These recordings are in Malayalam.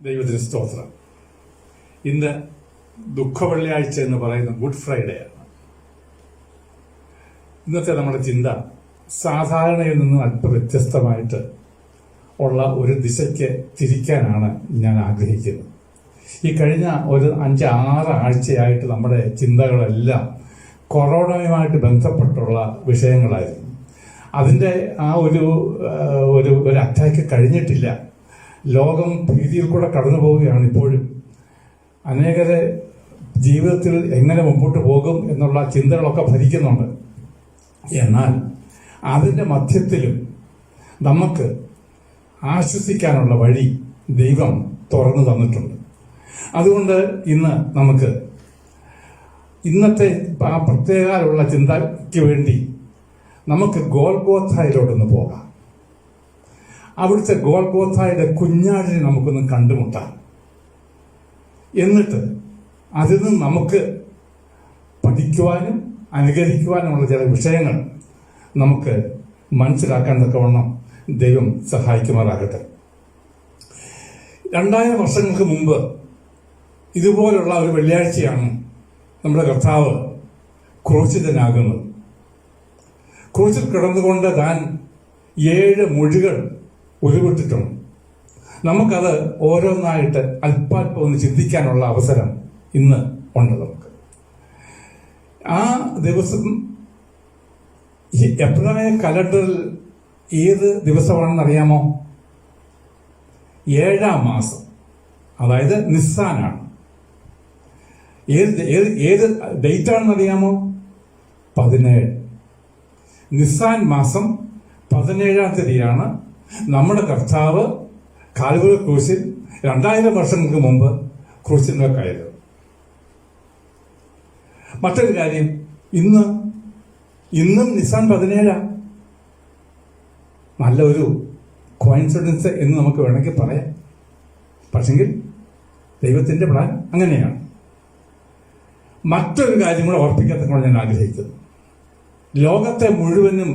ദൈവത്തിന് സ്തോത്രം. ഇന്ന് ദുഃഖവെള്ളിയാഴ്ച എന്ന് പറയുന്ന ഗുഡ് ഫ്രൈഡേ ആണ്. ഇന്നത്തെ നമ്മുടെ ചിന്ത സാധാരണയിൽ നിന്നും അല്പം വ്യത്യസ്തമായിട്ട് ഉള്ള ഒരു ദിശയ്ക്ക് തിരിക്കാനാണ് ഞാൻ ആഗ്രഹിക്കുന്നത്. ഈ കഴിഞ്ഞ ഒരു 5-6 ആഴ്ചയായിട്ട് നമ്മുടെ ചിന്തകളെല്ലാം കൊറോണയുമായിട്ട് ബന്ധപ്പെട്ടുള്ള വിഷയങ്ങളായിരുന്നു. അതിൻ്റെ ആ ഒരു അറ്റാക്ക് കഴിഞ്ഞിട്ടില്ല. ലോകം ഭീതിയിൽ കൂടെ കടന്നു പോവുകയാണ് ഇപ്പോഴും. അനേകരെ ജീവിതത്തിൽ എങ്ങനെ മുമ്പോട്ട് പോകും എന്നുള്ള ചിന്തകളൊക്കെ ഭരിക്കുന്നുണ്ട്. എന്നാൽ അതിൻ്റെ മധ്യത്തിലും നമുക്ക് ആശ്വസിക്കാനുള്ള വഴി ദൈവം തുറന്നു തന്നിട്ടുണ്ട്. അതുകൊണ്ട് ഇന്ന് നമുക്ക് ഇന്നത്തെ ആ പ്രത്യേകമുള്ള ചിന്തയ്ക്ക് വേണ്ടി നമുക്ക് ഗോൽഗോഥായിലോട്ടൊന്ന് പോകാം. അവിടുത്തെ ഗോൽഗോഥായുടെ കുഞ്ഞാടിനെ നമുക്കൊന്ന് കണ്ടുമുട്ടാം. എന്നിട്ട് അതിൽ നിന്ന് നമുക്ക് പഠിക്കുവാനും അനുകരിക്കുവാനുമുള്ള ചില വിഷയങ്ങൾ നമുക്ക് മനസ്സിലാക്കാൻ തക്കവണ്ണം ദൈവം സഹായിക്കുമാറാകട്ടെ. 2000 വർഷങ്ങൾക്ക് മുമ്പ് ഇതുപോലുള്ള ഒരു വെള്ളിയാഴ്ചയാണ് നമ്മുടെ കർത്താവ് ക്രൂശിതനാകുന്നത്. ക്രൂശിൽ കിടന്നുകൊണ്ട് താൻ 7 മൊഴികൾ ഉരുവിട്ടിട്ടുണ്ട്. നമുക്കത് ഓരോന്നായിട്ട് അല്പാൽപ്പം ഒന്ന് ചിന്തിക്കാനുള്ള അവസരം ഇന്ന് ഉണ്ട്. നമുക്ക് ആ ദിവസം ഈ എബ്രായ കലണ്ടറിൽ ഏത് ദിവസമാണെന്നറിയാമോ? 7-ാം മാസം, അതായത് നിസ്സാനാണ്. ഏത് ഡേറ്റ് ആണെന്നറിയാമോ? 17. നിസ്സാൻ മാസം 17-ാം തീയതിയാണ് നമ്മുടെ കർത്താവ് കാൽവരി ക്രൂശിൽ 2000 വർഷങ്ങൾക്ക് മുമ്പ് ക്രൂശിന്മേൽ. മറ്റൊരു കാര്യം, ഇന്നും നിസ്സാൻ 17. നല്ലൊരു കോയിൻസിഡൻസ് എന്ന് നമുക്ക് വേണമെങ്കിൽ പറയാം. പക്ഷെങ്കിൽ ദൈവത്തിന്റെ പ്ലാൻ അങ്ങനെയാണ്. മറ്റൊരു കാര്യം കൂടെ ഓർപ്പിക്കാത്തപ്പോൾ ഞാൻ ആഗ്രഹിക്കുന്നു. ലോകത്തെ മുഴുവനും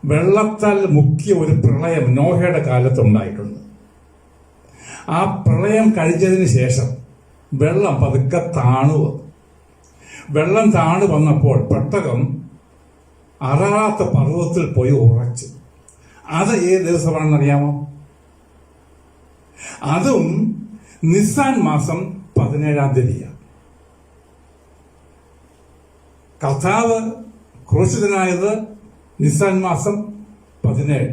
വെള്ളത്താൽ മുക്കിയ ഒരു പ്രളയം നോഹയുടെ കാലത്തുണ്ടായിട്ടുണ്ട്. ആ പ്രളയം കഴിഞ്ഞതിന് ശേഷം വെള്ളം പതുക്കെ വെള്ളം താണു വന്നപ്പോൾ പെട്ടകം അറാറാത്ത പർവ്വതത്തിൽ പോയി ഉറച്ചു. അത് ഏത് ദിവസമാണെന്നറിയാമോ? അതും നിസ്സാൻ മാസം 17-ാം തീയതിയാണ്. കർത്താവ് ക്രൂശിതനായത് നിസ്സാൻ മാസം 17.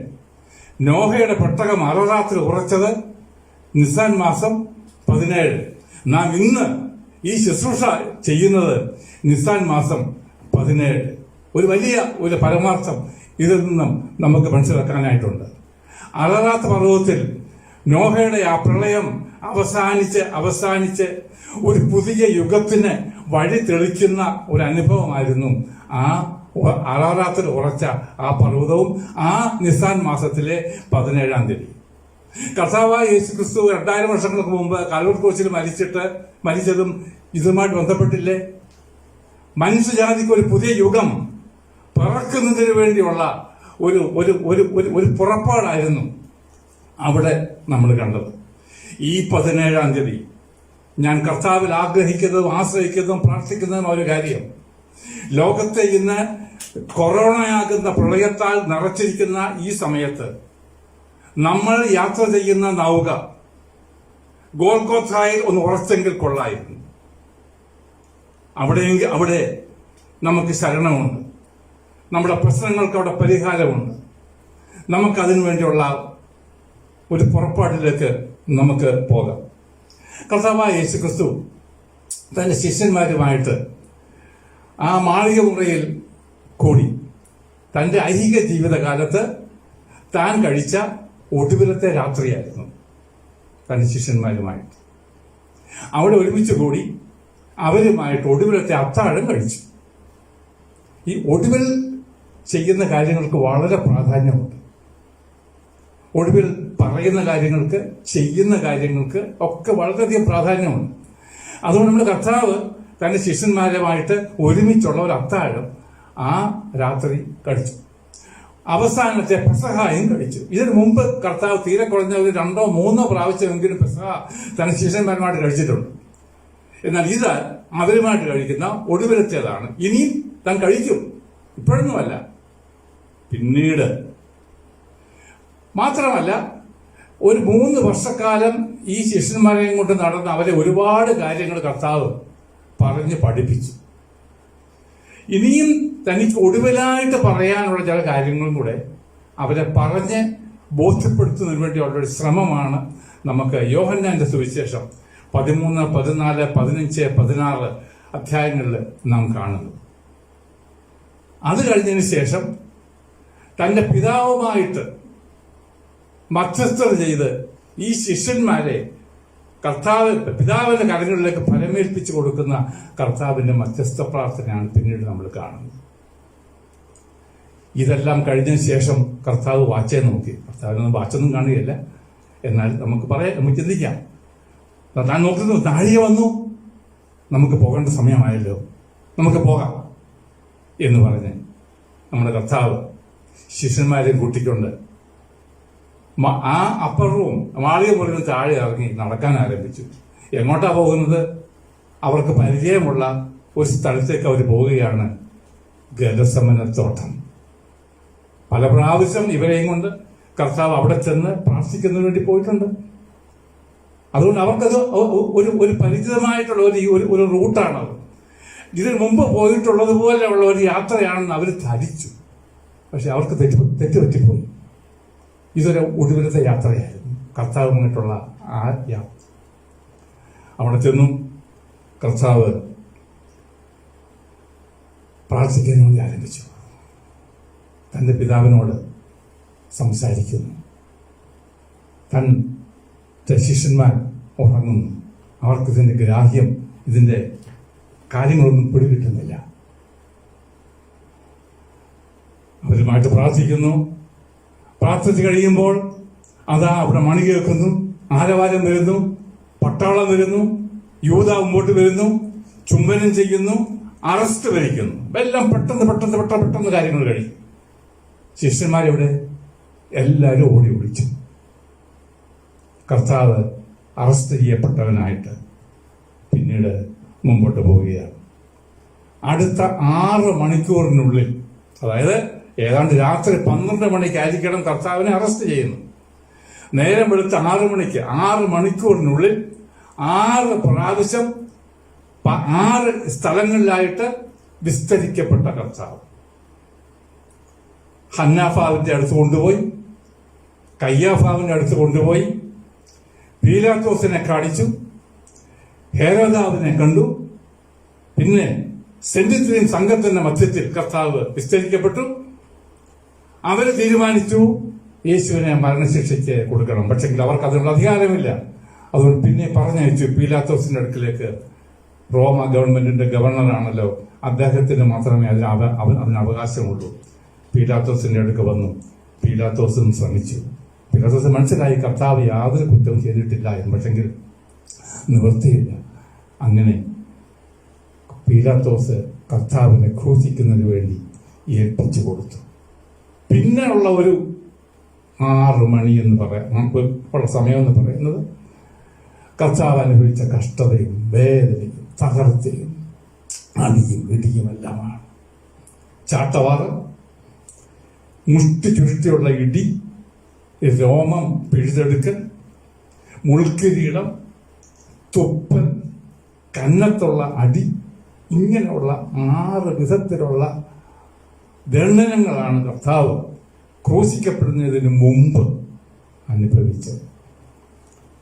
നോഹയുടെ പെട്ടകം അററാത്തിൽ ഉറച്ചത് നിസ്സാൻ മാസം 17. നാം ഇന്ന് ഈ ശുശ്രൂഷ ചെയ്യുന്നത് നിസ്സാൻ മാസം 17. ഒരു വലിയ പരമാർത്ഥം ഇതിൽ നിന്നും നമുക്ക് മനസ്സിലാക്കാനായിട്ടുണ്ട്. അററാത്ത് പർവ്വതത്തിൽ നോഹയുടെ ആ പ്രളയം അവസാനിച്ച് ഒരു പുതിയ യുഗത്തിന് വഴി തെളിക്കുന്ന ഒരു അനുഭവമായിരുന്നു ആ അറാറാത്തിൽ ഉറച്ച ആ പർവ്വതവും ആ നിസ്സാൻ മാസത്തിലെ 17-ാം തീയതി. കർത്താവായ യേശുക്രിസ്തു 2000 വർഷങ്ങൾക്ക് മുമ്പ് കാൽവരി ക്രൂശിൽ മരിച്ചതും ഇതുമായിട്ട് ബന്ധപ്പെട്ടില്ലേ? മനുഷ്യജാതിക്ക് ഒരു പുതിയ യുഗം പിറക്കുന്നതിന് വേണ്ടിയുള്ള ഒരു പുറപ്പാടായിരുന്നു അവിടെ നമ്മൾ കണ്ടത്. ഈ 17-ാം തീയതി ഞാൻ കർത്താവിൽ ആഗ്രഹിക്കുന്നതും ആശ്രയിക്കുന്നതും പ്രാർത്ഥിക്കുന്നതും ഒരു കാര്യം, ലോകത്തെ ഇന്ന് കൊറോണയാകുന്ന പ്രളയത്താൽ നിറച്ചിരിക്കുന്ന ഈ സമയത്ത് നമ്മൾ യാത്ര ചെയ്യുന്ന നൗക ഗോൽഗോഥായിൽ ഒന്ന് ഉറച്ചെങ്കിൽ കൊള്ളായിരുന്നു. അവിടെ നമുക്ക് ശരണമുണ്ട്. നമ്മുടെ പ്രശ്നങ്ങൾക്ക് അവിടെ പരിഹാരമുണ്ട്. നമുക്കതിനു വേണ്ടിയുള്ള ഒരു പുറപ്പാടിലേക്ക് നമുക്ക് പോകാം. കർത്താവായ യേശുക്രിസ്തു തന്റെ ശിഷ്യന്മാരുമായിട്ട് ആ മാളിക മുറിയിൽ കൂടി തന്റെ ഐഹിക ജീവിതകാലത്ത് താൻ കഴിച്ച ഒടുവിലത്തെ രാത്രിയായിരുന്നു. തന്റെ ശിഷ്യന്മാരുമായിട്ട് അവിടെ ഒരുമിച്ച് കൂടി അവരുമായിട്ട് ഒടുവിലത്തെ അത്താഴം കഴിച്ചു. ഈ ഒടുവിൽ ചെയ്യുന്ന കാര്യങ്ങൾക്ക് വളരെ പ്രാധാന്യമുണ്ട്. ഒടുവിൽ പറയുന്ന കാര്യങ്ങൾക്ക്, ചെയ്യുന്ന കാര്യങ്ങൾക്ക് ഒക്കെ വളരെയധികം പ്രാധാന്യമുണ്ട്. അതുകൊണ്ട് നമ്മുടെ കർത്താവ് തന്റെ ശിഷ്യന്മാരുമായിട്ട് ഒരുമിച്ചുള്ള ഒരു അത്താഴം ആ രാത്രി കഴിച്ചു. അവസാനത്തെ പെസഹായും കഴിച്ചു. ഇതിനു മുമ്പ് കർത്താവ് തീരെ കുറഞ്ഞ ഒരു 2 or 3 പ്രാവശ്യമെങ്കിലും പെസഹ തന്റെ ശിഷ്യന്മാരുമായിട്ട് കഴിച്ചിട്ടുണ്ട്. എന്നാൽ ഇത് അവരുമായിട്ട് കഴിക്കുന്ന ഒടുവിലത്തേതാണ്. ഇനിയും താൻ കഴിക്കും, ഇപ്പോഴൊന്നുമല്ല, പിന്നീട്. മാത്രമല്ല, ഒരു 3 വർഷക്കാലം ഈ ശിഷ്യന്മാരെയും കൊണ്ട് നടന്ന് അവരെ ഒരുപാട് കാര്യങ്ങൾ കർത്താവ് പറഞ്ഞ് പഠിപ്പിച്ചു. ഇനിയും തനിക്ക് ഒടുവിലായിട്ട് പറയാനുള്ള ചില കാര്യങ്ങളും കൂടെ അവരെ പറഞ്ഞ് ബോധ്യപ്പെടുത്തുന്നതിന് വേണ്ടിയുള്ള ഒരു ശ്രമമാണ് നമുക്ക് യോഹന്നാന്റെ സുവിശേഷം 13, 14, 15, 16 അധ്യായങ്ങളിൽ നാം കാണുന്നത്. അത് കഴിഞ്ഞതിന് ശേഷം തന്റെ പിതാവുമായിട്ട് മധ്യസ്ഥത ചെയ്ത് ഈ ശിഷ്യന്മാരെ പിതാവിന്റെ കരങ്ങളിലേക്ക് ഫലമേൽപ്പിച്ചു കൊടുക്കുന്ന കർത്താവിന്റെ മധ്യസ്ഥ പ്രാർത്ഥനയാണ് പിന്നീട് നമ്മൾ കാണുന്നത്. ഇതെല്ലാം കഴിഞ്ഞതിന് ശേഷം കർത്താവ് വാച്ചേ നോക്കി. കർത്താവിനൊന്നും വാച്ചൊന്നും കാണുകയില്ല, എന്നാൽ നമുക്ക് ചിന്തിക്കാം. താൻ നോക്കുന്നു, നാഴിക വന്നു, നമുക്ക് പോകേണ്ട സമയമായല്ലോ, നമുക്ക് പോകാം എന്ന് പറഞ്ഞ് നമ്മുടെ കർത്താവ് ശിഷ്യന്മാരെ കൂട്ടിക്കൊണ്ട് ആ അപ്പുറവും മാളിക മുറിയിൽ താഴെ ഇറങ്ങി നടക്കാൻ ആരംഭിച്ചു. എങ്ങോട്ടാ പോകുന്നത്? അവർക്ക് പരിചയമുള്ള ഒരു സ്ഥലത്തേക്ക് അവർ പോവുകയാണ്, ഗെത്സമനത്തോട്ടം. പല പ്രാവശ്യം ഇവരെയും കൊണ്ട് കർത്താവ് അവിടെ ചെന്ന് പ്രാർത്ഥിക്കുന്നതിന് വേണ്ടി പോയിട്ടുണ്ട്. അതുകൊണ്ട് അവർക്കത് ഒരു പരിചിതമായിട്ടുള്ള ഒരു റൂട്ടാണത്. ഇതിനു മുമ്പ് പോയിട്ടുള്ളതുപോലെയുള്ള ഒരു യാത്രയാണെന്ന് അവർ ധരിച്ചു. പക്ഷെ അവർക്ക് തെറ്റുപറ്റിപ്പോയി. ഇതൊരു ഒടുവിലത്തെ യാത്രയായിരുന്നു കർത്താവുമായിട്ടുള്ള ആ യാത്ര. അവിടെ ചെന്നും കർത്താവ് പ്രാർത്ഥിക്കാൻ വേണ്ടി ആരംഭിച്ചു. തന്റെ പിതാവിനോട് സംസാരിക്കുന്നു. തന്റെ ശിഷ്യന്മാർ ഉറങ്ങുന്നു. അവർക്ക് ഇതിന്റെ ഗ്രാഹ്യം, ഇതിന്റെ കാര്യങ്ങളൊന്നും പിടികിട്ടുന്നില്ല. അവരുമായിട്ട് പ്രാർത്ഥിക്കുന്നു. പ്രാർത്ഥിച്ചു കഴിയുമ്പോൾ അതാ അവിടെ മണി കേൾക്കുന്നു, ആരവാരം വരുന്നു, പട്ടാളം വരുന്നു, യൂദ മുമ്പോട്ട് വരുന്നു, ചുംബനം ചെയ്യുന്നു, അറസ്റ്റ് വരിക്കുന്നു. എല്ലാം പെട്ടെന്ന് കാര്യങ്ങൾ കഴിയും. ശിഷ്യന്മാരെവിടെ? എല്ലാവരും ഓടി ഒളിച്ചു. കർത്താവ് അറസ്റ്റ് ചെയ്യപ്പെട്ടവനായിട്ട് പിന്നീട് മുമ്പോട്ട് പോവുകയാണ്. അടുത്ത 6 മണിക്കൂറിനുള്ളിൽ, അതായത് ഏതാണ്ട് രാത്രി 12 മണിക്കായിരിക്കണം കർത്താവിനെ അറസ്റ്റ് ചെയ്യുന്നു. നേരം വെളുത്ത 6 മണിക്ക് 6 മണിക്കൂറിനുള്ളിൽ 6 പ്രാവശ്യം 6 സ്ഥലങ്ങളിലായിട്ട് വിസ്തരിക്കപ്പെട്ട കർത്താവ് ഹന്നാഫാവിന്റെ അടുത്ത് കൊണ്ടുപോയി, കയ്യാഫാവിന്റെ അടുത്ത് കൊണ്ടുപോയി, പീലാത്തോസിനെ കാണിച്ചു, ഹേരോദാവിനെ കണ്ടു. പിന്നെ സെന്റിത്രിയും സംഘത്തിന്റെ മധ്യത്തിൽ കർത്താവ് വിസ്തരിക്കപ്പെട്ടു. അവര് തീരുമാനിച്ചു യേശുവിനെ മരണശിക്ഷയ്ക്ക് കൊടുക്കണം. പക്ഷെങ്കിൽ അവർക്ക് അതിനുള്ള അധികാരമില്ല. അതുകൊണ്ട് പിന്നെ പറഞ്ഞയച്ചു പീലാത്തോസിന്റെ അടുക്കിലേക്ക്. റോമ ഗവൺമെന്റിന്റെ ഗവർണറാണല്ലോ, അദ്ദേഹത്തിന് മാത്രമേ അതിന് അവകാശമുള്ളൂ. പീലാത്തോസിന്റെ അടുക്ക് വന്നു. പീലാത്തോസും ശ്രമിച്ചു. പീലാത്തോസ് മനസ്സിലായി കർത്താവ് യാതൊരു കുറ്റവും ചെയ്തിട്ടില്ല എന്ന്. പക്ഷെങ്കിൽ നിവൃത്തിയില്ല. അങ്ങനെ പീലാത്തോസ് കർത്താവിനെ ക്രൂശിക്കുന്നതിന് വേണ്ടി ഏൽപ്പിച്ചു കൊടുത്തു. പിന്നെ ഉള്ള ഒരു 6 മണി എന്ന് പറയാം, നമുക്ക് ഉള്ള സമയം എന്ന് പറയുന്നത് കർത്താവ് അനുഭവിച്ച കഷ്ടതയും വേദനയും തകർച്ചയും അടിയും ഇടിയും എല്ലാമാണ്. ചാട്ടവാറ്, മുഷ്ടി ചുരുട്ടിയുള്ള ഇടി, രോമം പിഴുതെടുക്കൽ, മുൾക്കിരീടം, തുപ്പൽ, കന്നത്തുള്ള അടി, ഇങ്ങനെയുള്ള 6 വിധത്തിലുള്ള ദണ്ഡനങ്ങളാണ് കർത്താവ് ക്രൂശിക്കപ്പെടുന്നതിന് മുമ്പ് അനുഭവിച്ചത്.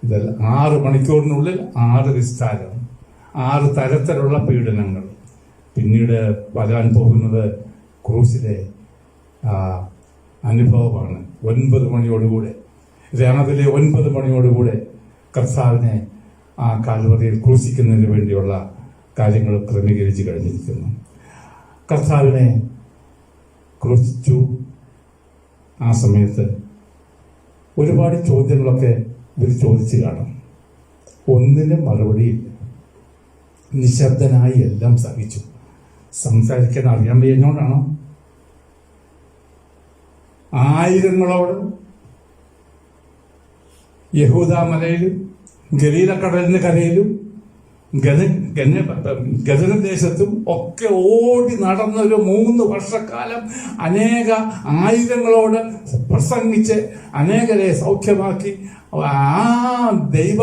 ഇതെല്ലാം 6 മണിക്കൂറിനുള്ളിൽ 6 വിസ്താരം, 6 തരത്തിലുള്ള പീഡനങ്ങൾ. പിന്നീട് വരാൻ പോകുന്നത് ക്രൂശിലെ അനുഭവമാണ്. 9 മണിയോടുകൂടെ, രാവിലെ 9 മണിയോടുകൂടെ കർത്താവിനെ ആ കാൽവറിയിൽ ക്രൂശിക്കുന്നതിന് വേണ്ടിയുള്ള കാര്യങ്ങൾ ക്രമീകരിച്ച് കഴിഞ്ഞിരിക്കുന്നു. കർത്താവിനെ ക്രൂശിച്ചു. ആ സമയത്ത് ഒരുപാട് ചോദ്യങ്ങളൊക്കെ ഇവർ ചോദിച്ചു കാണും. ഒന്നിനും മറുപടിയില്ല. നിശബ്ദനായി എല്ലാം സഹിച്ചു. സംസാരിക്കാൻ അറിയാൻ വയ്യഞ്ഞോണ്ടാണോ? ആയിരങ്ങളോട് യഹൂദ മലയിലും ഗലീലക്കടലിന് കരയിലും ഗദനദേശത്തും ഒക്കെ ഓടി നടന്ന ഒരു 3 വർഷക്കാലം അനേക ആയിരങ്ങളോട് പ്രസംഗിച്ച് അനേകരെ സൗഖ്യമാക്കി ആ ദൈവ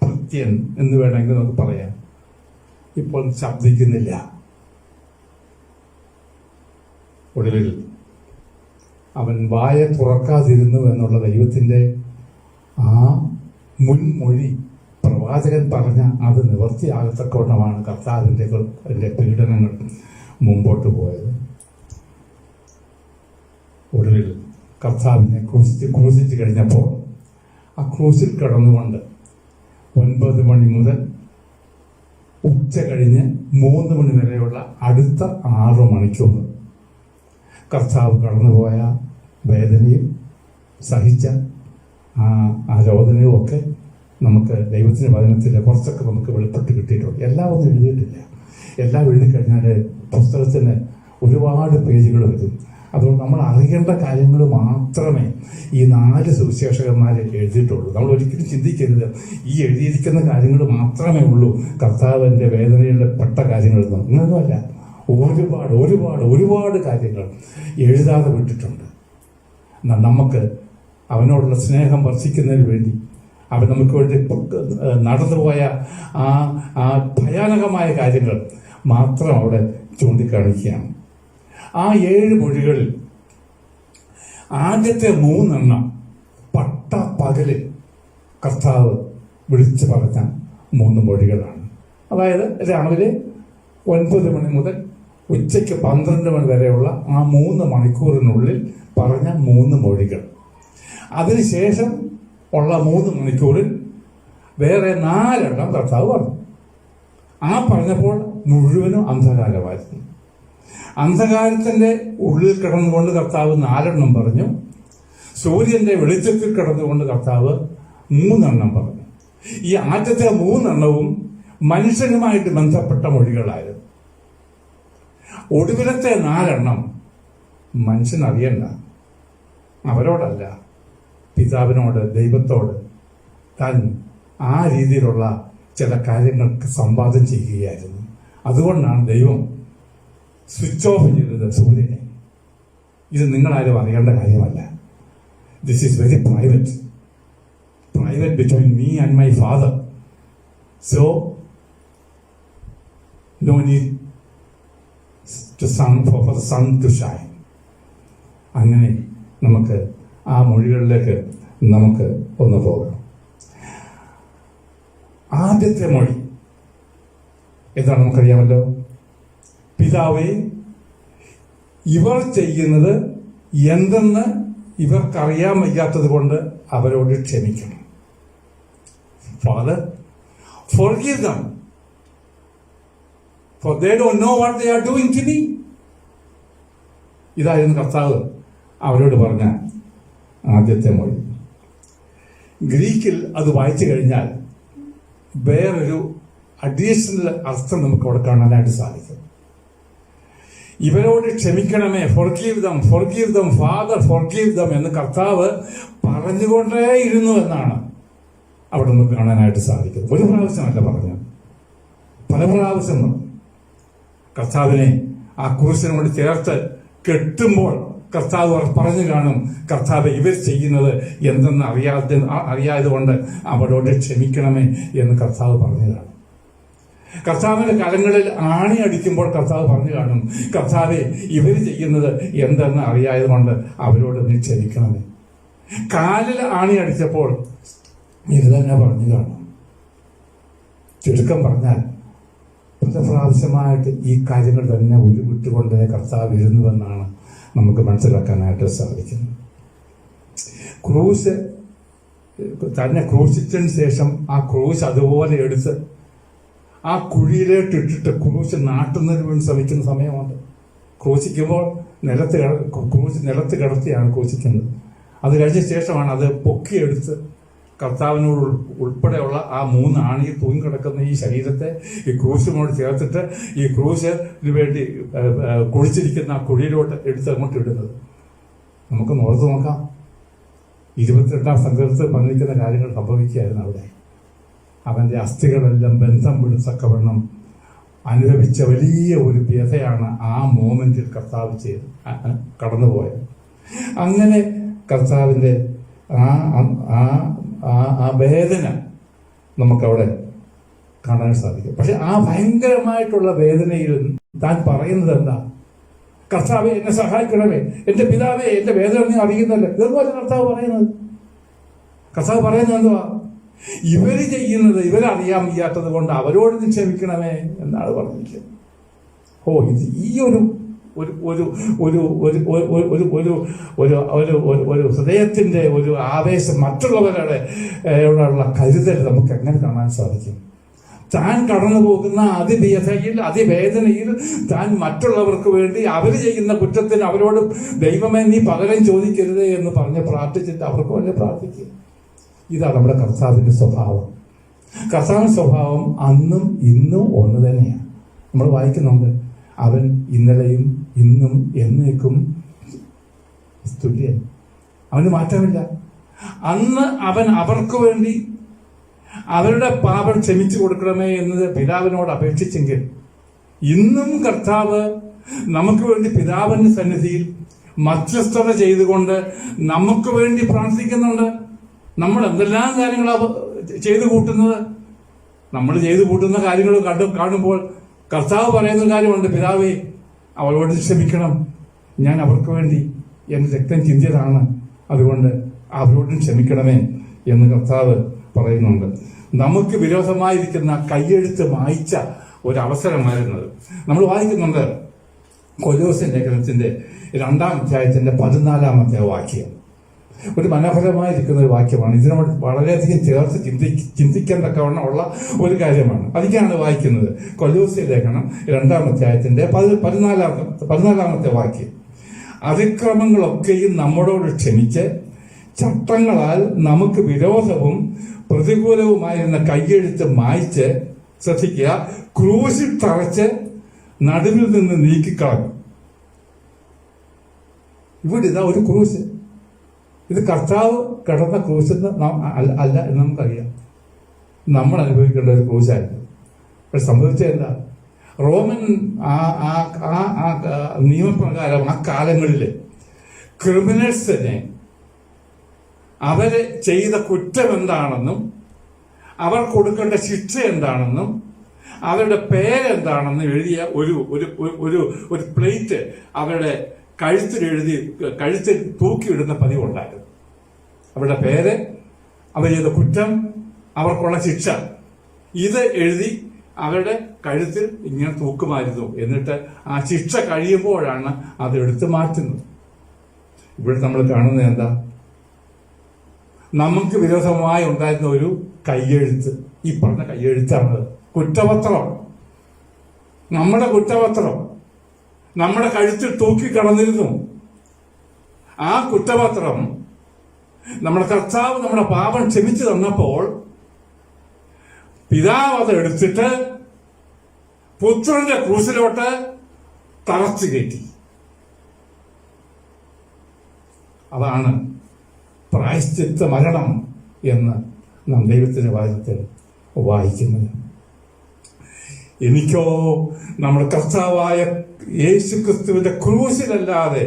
ഭൃത്യൻ എന്ന് വേണമെങ്കിൽ നമുക്ക് പറയാം ഇപ്പോൾ ശബ്ദിക്കുന്നില്ല. ഒടുവിൽ അവൻ വായ തുറക്കാതിരുന്നു എന്നുള്ള ദൈവത്തിന്റെ ആ മുൻമൊഴി പ്രവാചകൻ പറഞ്ഞ അത് നിവൃത്തിയാകത്തക്കവണ്ണമാണ് കർത്താവിന്റെ പീഡനങ്ങൾ മുമ്പോട്ട് പോയത്. ഒടുവിൽ കർത്താവിനെ ക്രൂശിച്ച് കഴിഞ്ഞപ്പോൾ ആ ക്രൂശിൽ കിടന്നുകൊണ്ട് 9 മണി മുതൽ ഉച്ച കഴിഞ്ഞ് 3 മണി വരെയുള്ള അടുത്ത 6 മണിക്കൂർ കർത്താവ് കടന്നുപോയ വേദനയും സഹിച്ച ആ രോദനയും ഒക്കെ നമുക്ക് ദൈവത്തിന്റെ വചനത്തിൽ കുറച്ചൊക്കെ നമുക്ക് വെളിപ്പെട്ട് കിട്ടിയിട്ടുണ്ട്. എല്ലാം ഒന്നും എഴുതിയിട്ടില്ല. എല്ലാം എഴുതി കഴിഞ്ഞാൽ പുസ്തകത്തിന് ഒരുപാട് പേജുകൾ വരും. അതുകൊണ്ട് നമ്മൾ അറിയേണ്ട കാര്യങ്ങൾ മാത്രമേ ഈ 4 സുവിശേഷകന്മാർ എഴുതിയിട്ടുള്ളൂ. നമ്മൾ ഒരിക്കലും ചിന്തിക്കരുത് ഈ എഴുതിയിരിക്കുന്ന കാര്യങ്ങൾ മാത്രമേ ഉള്ളൂ കർത്താവിന്റെ വേദനയുടെ പെട്ട കാര്യങ്ങൾ. ഇങ്ങനൊന്നുമല്ല, ഒരുപാട് ഒരുപാട് ഒരുപാട് കാര്യങ്ങൾ എഴുതാതെ വിട്ടിട്ടുണ്ട്. നമുക്ക് അവനോടുള്ള സ്നേഹം വർദ്ധിക്കുന്നതിന് വേണ്ടി അവൻ നമുക്ക് വേണ്ടി നടന്നുപോയ ആ ഭയാനകമായ കാര്യങ്ങൾ മാത്രം അവിടെ ചൂണ്ടിക്കാണിക്കുകയാണ്. ആ 7 മൊഴികളിൽ ആദ്യത്തെ 3 പട്ട പകലിൽ കർത്താവ് വിളിച്ചു പറഞ്ഞ 3 മൊഴികളാണ്. അതായത് രാവിലെ 9 മണി മുതൽ ഉച്ചയ്ക്ക് 12 മണി വരെയുള്ള ആ 3 മണിക്കൂറിനുള്ളിൽ പറഞ്ഞ 3 മൊഴികൾ. അതിനുശേഷം ഉള്ള 3 മണിക്കൂറിൽ വേറെ 4 കർത്താവ് പറഞ്ഞു. ആ പറഞ്ഞപ്പോൾ മുഴുവനും അന്ധകാരമായിരുന്നു. അന്ധകാരത്തിന്റെ ഉള്ളിൽ കിടന്നുകൊണ്ട് കർത്താവ് 4 പറഞ്ഞു. സൂര്യന്റെ വെളിച്ചത്തിൽ കിടന്നുകൊണ്ട് കർത്താവ് 3 പറഞ്ഞു. ഈ ആദ്യത്തെ 3 മനുഷ്യനുമായിട്ട് ബന്ധപ്പെട്ട മൊഴികളായിരുന്നു. ഒടുവിലത്തെ 4 മനുഷ്യനറിയണ്ട, അവരോടല്ല, പിതാവിനോട്, ദൈവത്തോട് താൻ ആ രീതിയിലുള്ള ചില കാര്യങ്ങൾക്ക് സംവാദം ചെയ്യുകയായിരുന്നു. അതുകൊണ്ടാണ് ദൈവം സ്വിച്ച് ഓഫ് ചെയ്തത് സൂര്യനെ. ഇത് നിങ്ങളാരും അറിയേണ്ട കാര്യമല്ല. This is very private between me and my father. So no need for the sun to shine. അങ്ങനെ നമുക്ക് ആ മൊഴികളിലേക്ക് നമുക്ക് ഒന്ന് പോകാം. ആദ്യത്തെ മൊഴി എന്താണ് നമുക്കറിയാമല്ലോ. പിതാവേ, ഇവർ ചെയ്യുന്നത് എന്തെന്ന് ഇവർക്കറിയാൻ വയ്യാത്തത് കൊണ്ട് അവരോട് ക്ഷമിക്കണം. Father, forgive them, for they don't know what they are doing to me. ഇതായിരുന്നു കർത്താവ് അവരോട് പറഞ്ഞ ആദ്യത്തെ മൊഴി. ഗ്രീക്കിൽ അത് വായിച്ചു കഴിഞ്ഞാൽ വേറൊരു അഡീഷണൽ അർത്ഥം നമുക്ക് അവിടെ കാണാനായിട്ട് സാധിക്കും. ഇവരോട് ക്ഷമിക്കണമേ, forgive them, Father, forgive them എന്ന് കർത്താവ് പറഞ്ഞുകൊണ്ടേയിരുന്നു എന്നാണ് അവിടെ നമുക്ക് കാണാനായിട്ട് സാധിക്കുന്നത്. ഒരു പ്രാവശ്യമല്ല പറഞ്ഞു, പല പ്രാവശ്യം കർത്താവിനെ ആ ക്രൂശിനോട് ചേർത്ത് കെട്ടുമ്പോൾ കർത്താവ് പറഞ്ഞു കാണും, കർത്താവ് ഇവർ ചെയ്യുന്നത് എന്തെന്ന് അറിയാതെ കൊണ്ട് അവരോട് ക്ഷമിക്കണമേ എന്ന് കർത്താവ് പറഞ്ഞു കാണും. കർത്താവിന്റെ കലങ്ങളിൽ ആണി അടിക്കുമ്പോൾ കർത്താവ് പറഞ്ഞു കാണും, കർത്താവെ ഇവർ ചെയ്യുന്നത് എന്തെന്ന് അറിയാതെ കൊണ്ട് അവരോട് നീ ക്ഷമിക്കണമേ. കാലിൽ ആണി അടിച്ചപ്പോൾ ഇത് തന്നെ പറഞ്ഞു കാണും. ചുരുക്കം പറഞ്ഞാൽ പല പ്രാവശ്യമായിട്ട് ഈ കാര്യങ്ങൾ തന്നെ ഉരുവിട്ടുകൊണ്ട് കർത്താവ് ഇരുന്നുവെന്നാണ് നമുക്ക് മനസ്സിലാക്കാനായിട്ട് സാധിക്കുന്നത്. ക്രൂശ് തന്നെ ക്രൂശിച്ചതിന് ശേഷം ആ ക്രൂശ് അതുപോലെ എടുത്ത് ആ കുഴിയിലേക്ക് ഇട്ടിട്ട് ക്രൂശ് നാട്ടുന്നതിന് വേണ്ടി ശ്രമിക്കുന്ന സമയമുണ്ട്. ക്രൂശിക്കുമ്പോൾ ക്രൂശ് നിലത്ത് കിടത്തിയാണ് ക്രൂശിക്കുന്നത്. അത് കഴിഞ്ഞ ശേഷമാണ് അത് പൊക്കിയെടുത്ത് കർത്താവിനോട് ഉൾപ്പെടെയുള്ള ആ 3 ആണിയിൽ തൂങ്ങിക്കിടക്കുന്ന ഈ ശരീരത്തെ ഈ ക്രൂശിനോട് ചേർത്തിട്ട് ഈ ക്രൂശിന് വേണ്ടി കുഴിച്ചിരിക്കുന്ന ആ കുഴിയിലോട്ട് എടുത്ത് അങ്ങോട്ട് ഇടുന്നത്. നമുക്ക് ഓർത്ത് നോക്കാം. 22-ാം സങ്കീർത്തനത്തിൽ പറഞ്ഞിരിക്കുന്ന കാര്യങ്ങൾ സംഭവിക്കുകയായിരുന്നു അവിടെ. അവൻ്റെ അസ്ഥികളെല്ലാം ബന്ധം വിടുത്തക്കവണ്ണം അനുഭവിച്ച വലിയ ഒരു വ്യഥയാണ് ആ മോമെന്റിൽ കർത്താവ് ചെയ്ത് കടന്നുപോയത്. അങ്ങനെ കർത്താവിൻ്റെ ആ വേദന നമുക്കവിടെ കാണാൻ സാധിക്കും. പക്ഷെ ആ ഭയങ്കരമായിട്ടുള്ള വേദനയിൽ താൻ പറയുന്നത് എന്താ? കർത്താവെ, എന്നെ സഹായിക്കണമേ, എന്റെ പിതാവേ, എന്റെ വേദന നീ അറിയുന്നല്ലോ. ഇതുപോലെ കർത്താവ് പറയുന്നത് എന്തുവാ? ഇവര് ചെയ്യുന്നത് ഇവരറിയാൻ വയ്യാത്തത് കൊണ്ട് അവരോട് നീ ക്ഷമിക്കണമേ എന്നാണ് പറഞ്ഞിരിക്കുന്നത്. ഇത് ഈ ഒരു ഹൃദയത്തിന്റെ ഒരു ആവേശം, മറ്റുള്ളവരുടെ കരുതൽ നമുക്ക് എങ്ങനെ കാണാൻ സാധിക്കും? താൻ കടന്നു പോകുന്ന അതിവ്യഥയിൽ, അതിവേദനയിൽ താൻ മറ്റുള്ളവർക്ക് വേണ്ടി അവർ ചെയ്യുന്ന കുറ്റത്തിന് അവരോട് ദൈവമേ നീ പകരം ചോദിക്കരുത് എന്ന് പറഞ്ഞ് പ്രാർത്ഥിച്ചിട്ട് അവർക്ക് വേണ്ടി പ്രാർത്ഥിക്കുക. ഇതാണ് നമ്മുടെ കർത്താവിന്റെ സ്വഭാവം. കർത്താവിന്റെ സ്വഭാവം അന്നും ഇന്നും ഒന്ന് തന്നെയാണ്. നമ്മൾ വായിക്കുന്നുണ്ട്, അവൻ ഇന്നലെയും ഇന്നും എന്നേക്കും തുല്യൻ. അവന് മാറ്റമില്ല. അന്ന് അവൻ അവർക്ക് വേണ്ടി അവരുടെ പാപം ക്ഷമിച്ചു കൊടുക്കണമേ എന്നത് പിതാവിനോട് അപേക്ഷിച്ചെങ്കിൽ ഇന്നും കർത്താവ് നമുക്ക് വേണ്ടി പിതാവിന്റെ സന്നിധിയിൽ മധ്യസ്ഥത ചെയ്തുകൊണ്ട് നമുക്ക് വേണ്ടി പ്രാർത്ഥിക്കുന്നുണ്ട്. നമ്മൾ എന്തെല്ലാം കാര്യങ്ങളാണ് ചെയ്തു കൂട്ടുന്നത്. നമ്മൾ ചെയ്തു കൂട്ടുന്ന കാര്യങ്ങൾ കാണുമ്പോൾ കർത്താവ് പറയുന്ന കാര്യമുണ്ട്, പിതാവേ അവളോട് ക്ഷമിക്കണം, ഞാൻ അവർക്ക് വേണ്ടി എന്റെ രക്തം ചിന്തിയതാണ്, അതുകൊണ്ട് അവരോടും ക്ഷമിക്കണമേ എന്ന് കർത്താവ് പറയുന്നുണ്ട്. നമുക്ക് വിരോധമായിരിക്കുന്ന കയ്യെഴുത്ത് മായ്ച്ച ഒരവസരമായിരുന്നത്. നമ്മൾ വായിക്കുന്നുണ്ട് കൊലോസ്യൻ ലേഖനത്തിന്റെ 2-ാം അധ്യായത്തിന്റെ 14-ാമത്തെ വാക്യം. ഒരു മനോഹരമായിരിക്കുന്ന ഒരു വാക്യമാണ്. ഇതിനോട് വളരെയധികം ചേർത്ത് ചിന്തിക്കാൻ തക്കവണ്ണമുള്ള ഒരു കാര്യമാണ്. അതിക്കാണ് വായിക്കുന്നത്. കൊലോസ്യൻ ലേഖനം 2-ാം അധ്യായത്തിന്റെ 14-ാമത്തെ വാക്യം. അതിക്രമങ്ങളൊക്കെയും നമ്മളോട് ക്ഷമിച്ച് ചട്ടങ്ങളാൽ നമുക്ക് വിരോധവും പ്രതികൂലവുമായിരുന്ന കയ്യെഴുത്ത് മായ്ച്ച്, ശ്രദ്ധിക്കുക, ക്രൂശിൽ തറച്ച് നടുവിൽ നിന്ന് നീക്കിക്കളഞ്ഞു. ഇവിടെ ഇതാ ഒരു ക്രൂശ്. ഇത് കർത്താവ് കിടന്ന ക്രൂശ് അല്ല എന്ന് നമുക്കറിയാം. നമ്മൾ അനുഭവിക്കേണ്ട ഒരു ക്രൂശായിരുന്നു. പക്ഷെ സംഭവിച്ചത് എന്താ? റോമൻ നിയമപ്രകാരം ആ കാലങ്ങളിൽ ക്രിമിനൽസിനെ അവര് ചെയ്ത കുറ്റം എന്താണെന്നും അവർ കൊടുക്കേണ്ട ശിക്ഷ എന്താണെന്നും അവരുടെ പേരെന്താണെന്നും എഴുതിയ ഒരു പ്ലേറ്റ് അവരുടെ കഴുത്തിൽ തൂക്കിയിടുന്ന പതിവുണ്ടായിരുന്നു. അവരുടെ പേര്, അവർ ചെയ്ത കുറ്റം, അവർക്കുള്ള ശിക്ഷ, ഇത് എഴുതി അവരുടെ കഴുത്തിൽ ഇങ്ങനെ തൂക്കുമായിരുന്നു. എന്നിട്ട് ആ ശിക്ഷ കഴിയുമ്പോഴാണ് അത് എടുത്തു മാറ്റുന്നത്. ഇവിടെ നമ്മൾ കാണുന്നത് എന്താ? നമുക്ക് വിരോധമായി ഉണ്ടായിരുന്ന ഒരു കയ്യെഴുത്ത്, ഈ പറഞ്ഞ കയ്യെഴുത്താണ് കുറ്റപത്രം. നമ്മുടെ കുറ്റപത്രം നമ്മുടെ കഴുത്തിൽ തൂക്കിക്കടന്നിരുന്നു. ആ കുറ്റപത്രം നമ്മുടെ കർത്താവ് നമ്മുടെ പാപം ക്ഷമിച്ചു തന്നപ്പോൾ പിതാവ് അത് എടുത്തിട്ട് പുത്രന്റെ ക്രൂശിലോട്ട് തറച്ചു കയറ്റി. അതാണ് പ്രായശ്ചിത്ത മരണം എന്ന് നാം ദൈവത്തിന്റെ വചനത്തിൽ വായിക്കുന്നത്. എനിക്കോ നമ്മുടെ കർത്താവായ യേശു ക്രിസ്തുവിന്റെ ക്രൂശിലല്ലാതെ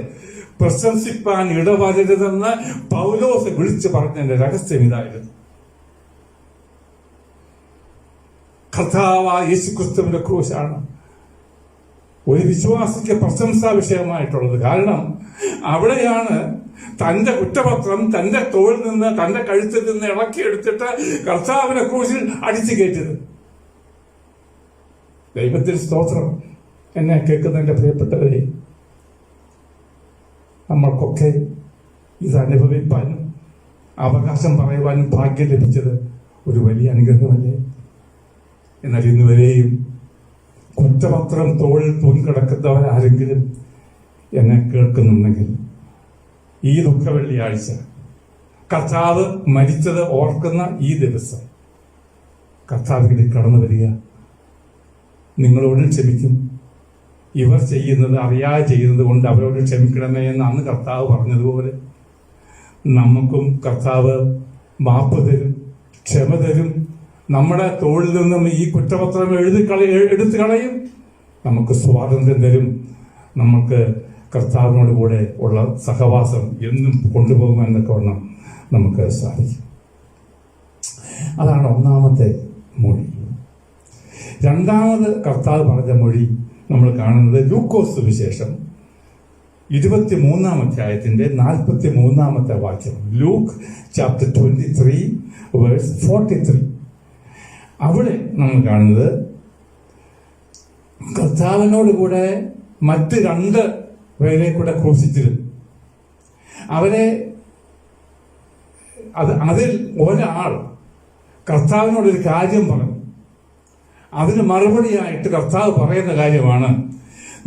പ്രശംസിപ്പാൻ ഇടവരരുതെന്ന് പൗലോസ് വിളിച്ചു പറഞ്ഞതിന്റെ രഹസ്യം ഇതായിരുന്നു. കർത്താവായ യേശു ക്രിസ്തുവിന്റെ ക്രൂശാണ് ഒരു വിശ്വാസിക്ക് പ്രശംസാ വിഷയമായിട്ടുള്ളത്. കാരണം അവിടെയാണ് തന്റെ കുറ്റപത്രം തന്റെ തോളിൽ നിന്ന്, തന്റെ കഴുത്തിൽ നിന്ന് ഇളക്കിയെടുത്തിട്ട് കർത്താവിനെ ക്രൂശിൽ അടിച്ചു കയറ്റിയത്. ദൈവത്തിന് സ്തോത്രം. എന്നെ കേൾക്കുന്നതിന്റെ പ്രിയപ്പെട്ടവരെ, നമ്മൾക്കൊക്കെ ഇത് അനുഭവിപ്പാനും അവകാശം പറയുവാനും ഭാഗ്യം ലഭിച്ചത് ഒരു വലിയ അനുഗ്രഹമല്ലേ? എന്നാൽ ഇന്നുവരെയും കുറ്റപത്രം തോളിൽ തൂങ്ങിക്കിടക്കുന്നവരാരെങ്കിലും എന്നെ കേൾക്കുന്നുണ്ടെങ്കിൽ ഈ ദുഃഖവെള്ളിയാഴ്ച കർത്താവ് മരിച്ചത് ഓർക്കുന്ന ഈ ദിവസം കർത്താവിലേക്ക് കടന്നു വരിക. നിങ്ങളോടും ക്ഷമിക്കും, ഇവർ ചെയ്യുന്നത് അറിയാതെ ചെയ്യുന്നത് കൊണ്ട് അവരോട് ക്ഷമിക്കണമേ എന്ന് അന്ന് കർത്താവ് പറഞ്ഞതുപോലെ നമുക്കും കർത്താവ് മാപ്പ് തരും, ക്ഷമ തരും. നമ്മുടെ തോളിൽ നിന്നും ഈ കുറ്റപത്രം എടുത്തു കളയും. നമുക്ക് സ്വാതന്ത്ര്യം തരും. നമുക്ക് കർത്താവിനോട് കൂടെ ഉള്ള സഹവാസം എന്നും കൊണ്ടുപോകുമെന്നൊക്കെ വണ്ണം നമുക്ക് സാധിക്കും. അതാണ് ഒന്നാമത്തെ മൊഴി. രണ്ടാമത് കർത്താവ് പറഞ്ഞ മൊഴി നമ്മൾ കാണുന്നത് ലൂക്കോസ് സുവിശേഷം 23-ാം അധ്യായത്തിന്റെ 43-ാമത്തെ വാക്യം. Luke chapter 23 verse 43. അവിടെ നമ്മൾ കാണുന്നത് കർത്താവിനോട് കൂടെ മറ്റ് 2 പേരെ കൂടെ ക്രൂശിച്ചിരുന്നു. അതിൽ ഒരാൾ കർത്താവിനോടൊരു കാര്യം പറഞ്ഞു. അതിന് മറുപടിയായിട്ട് കർത്താവ് പറയുന്ന കാര്യമാണ്,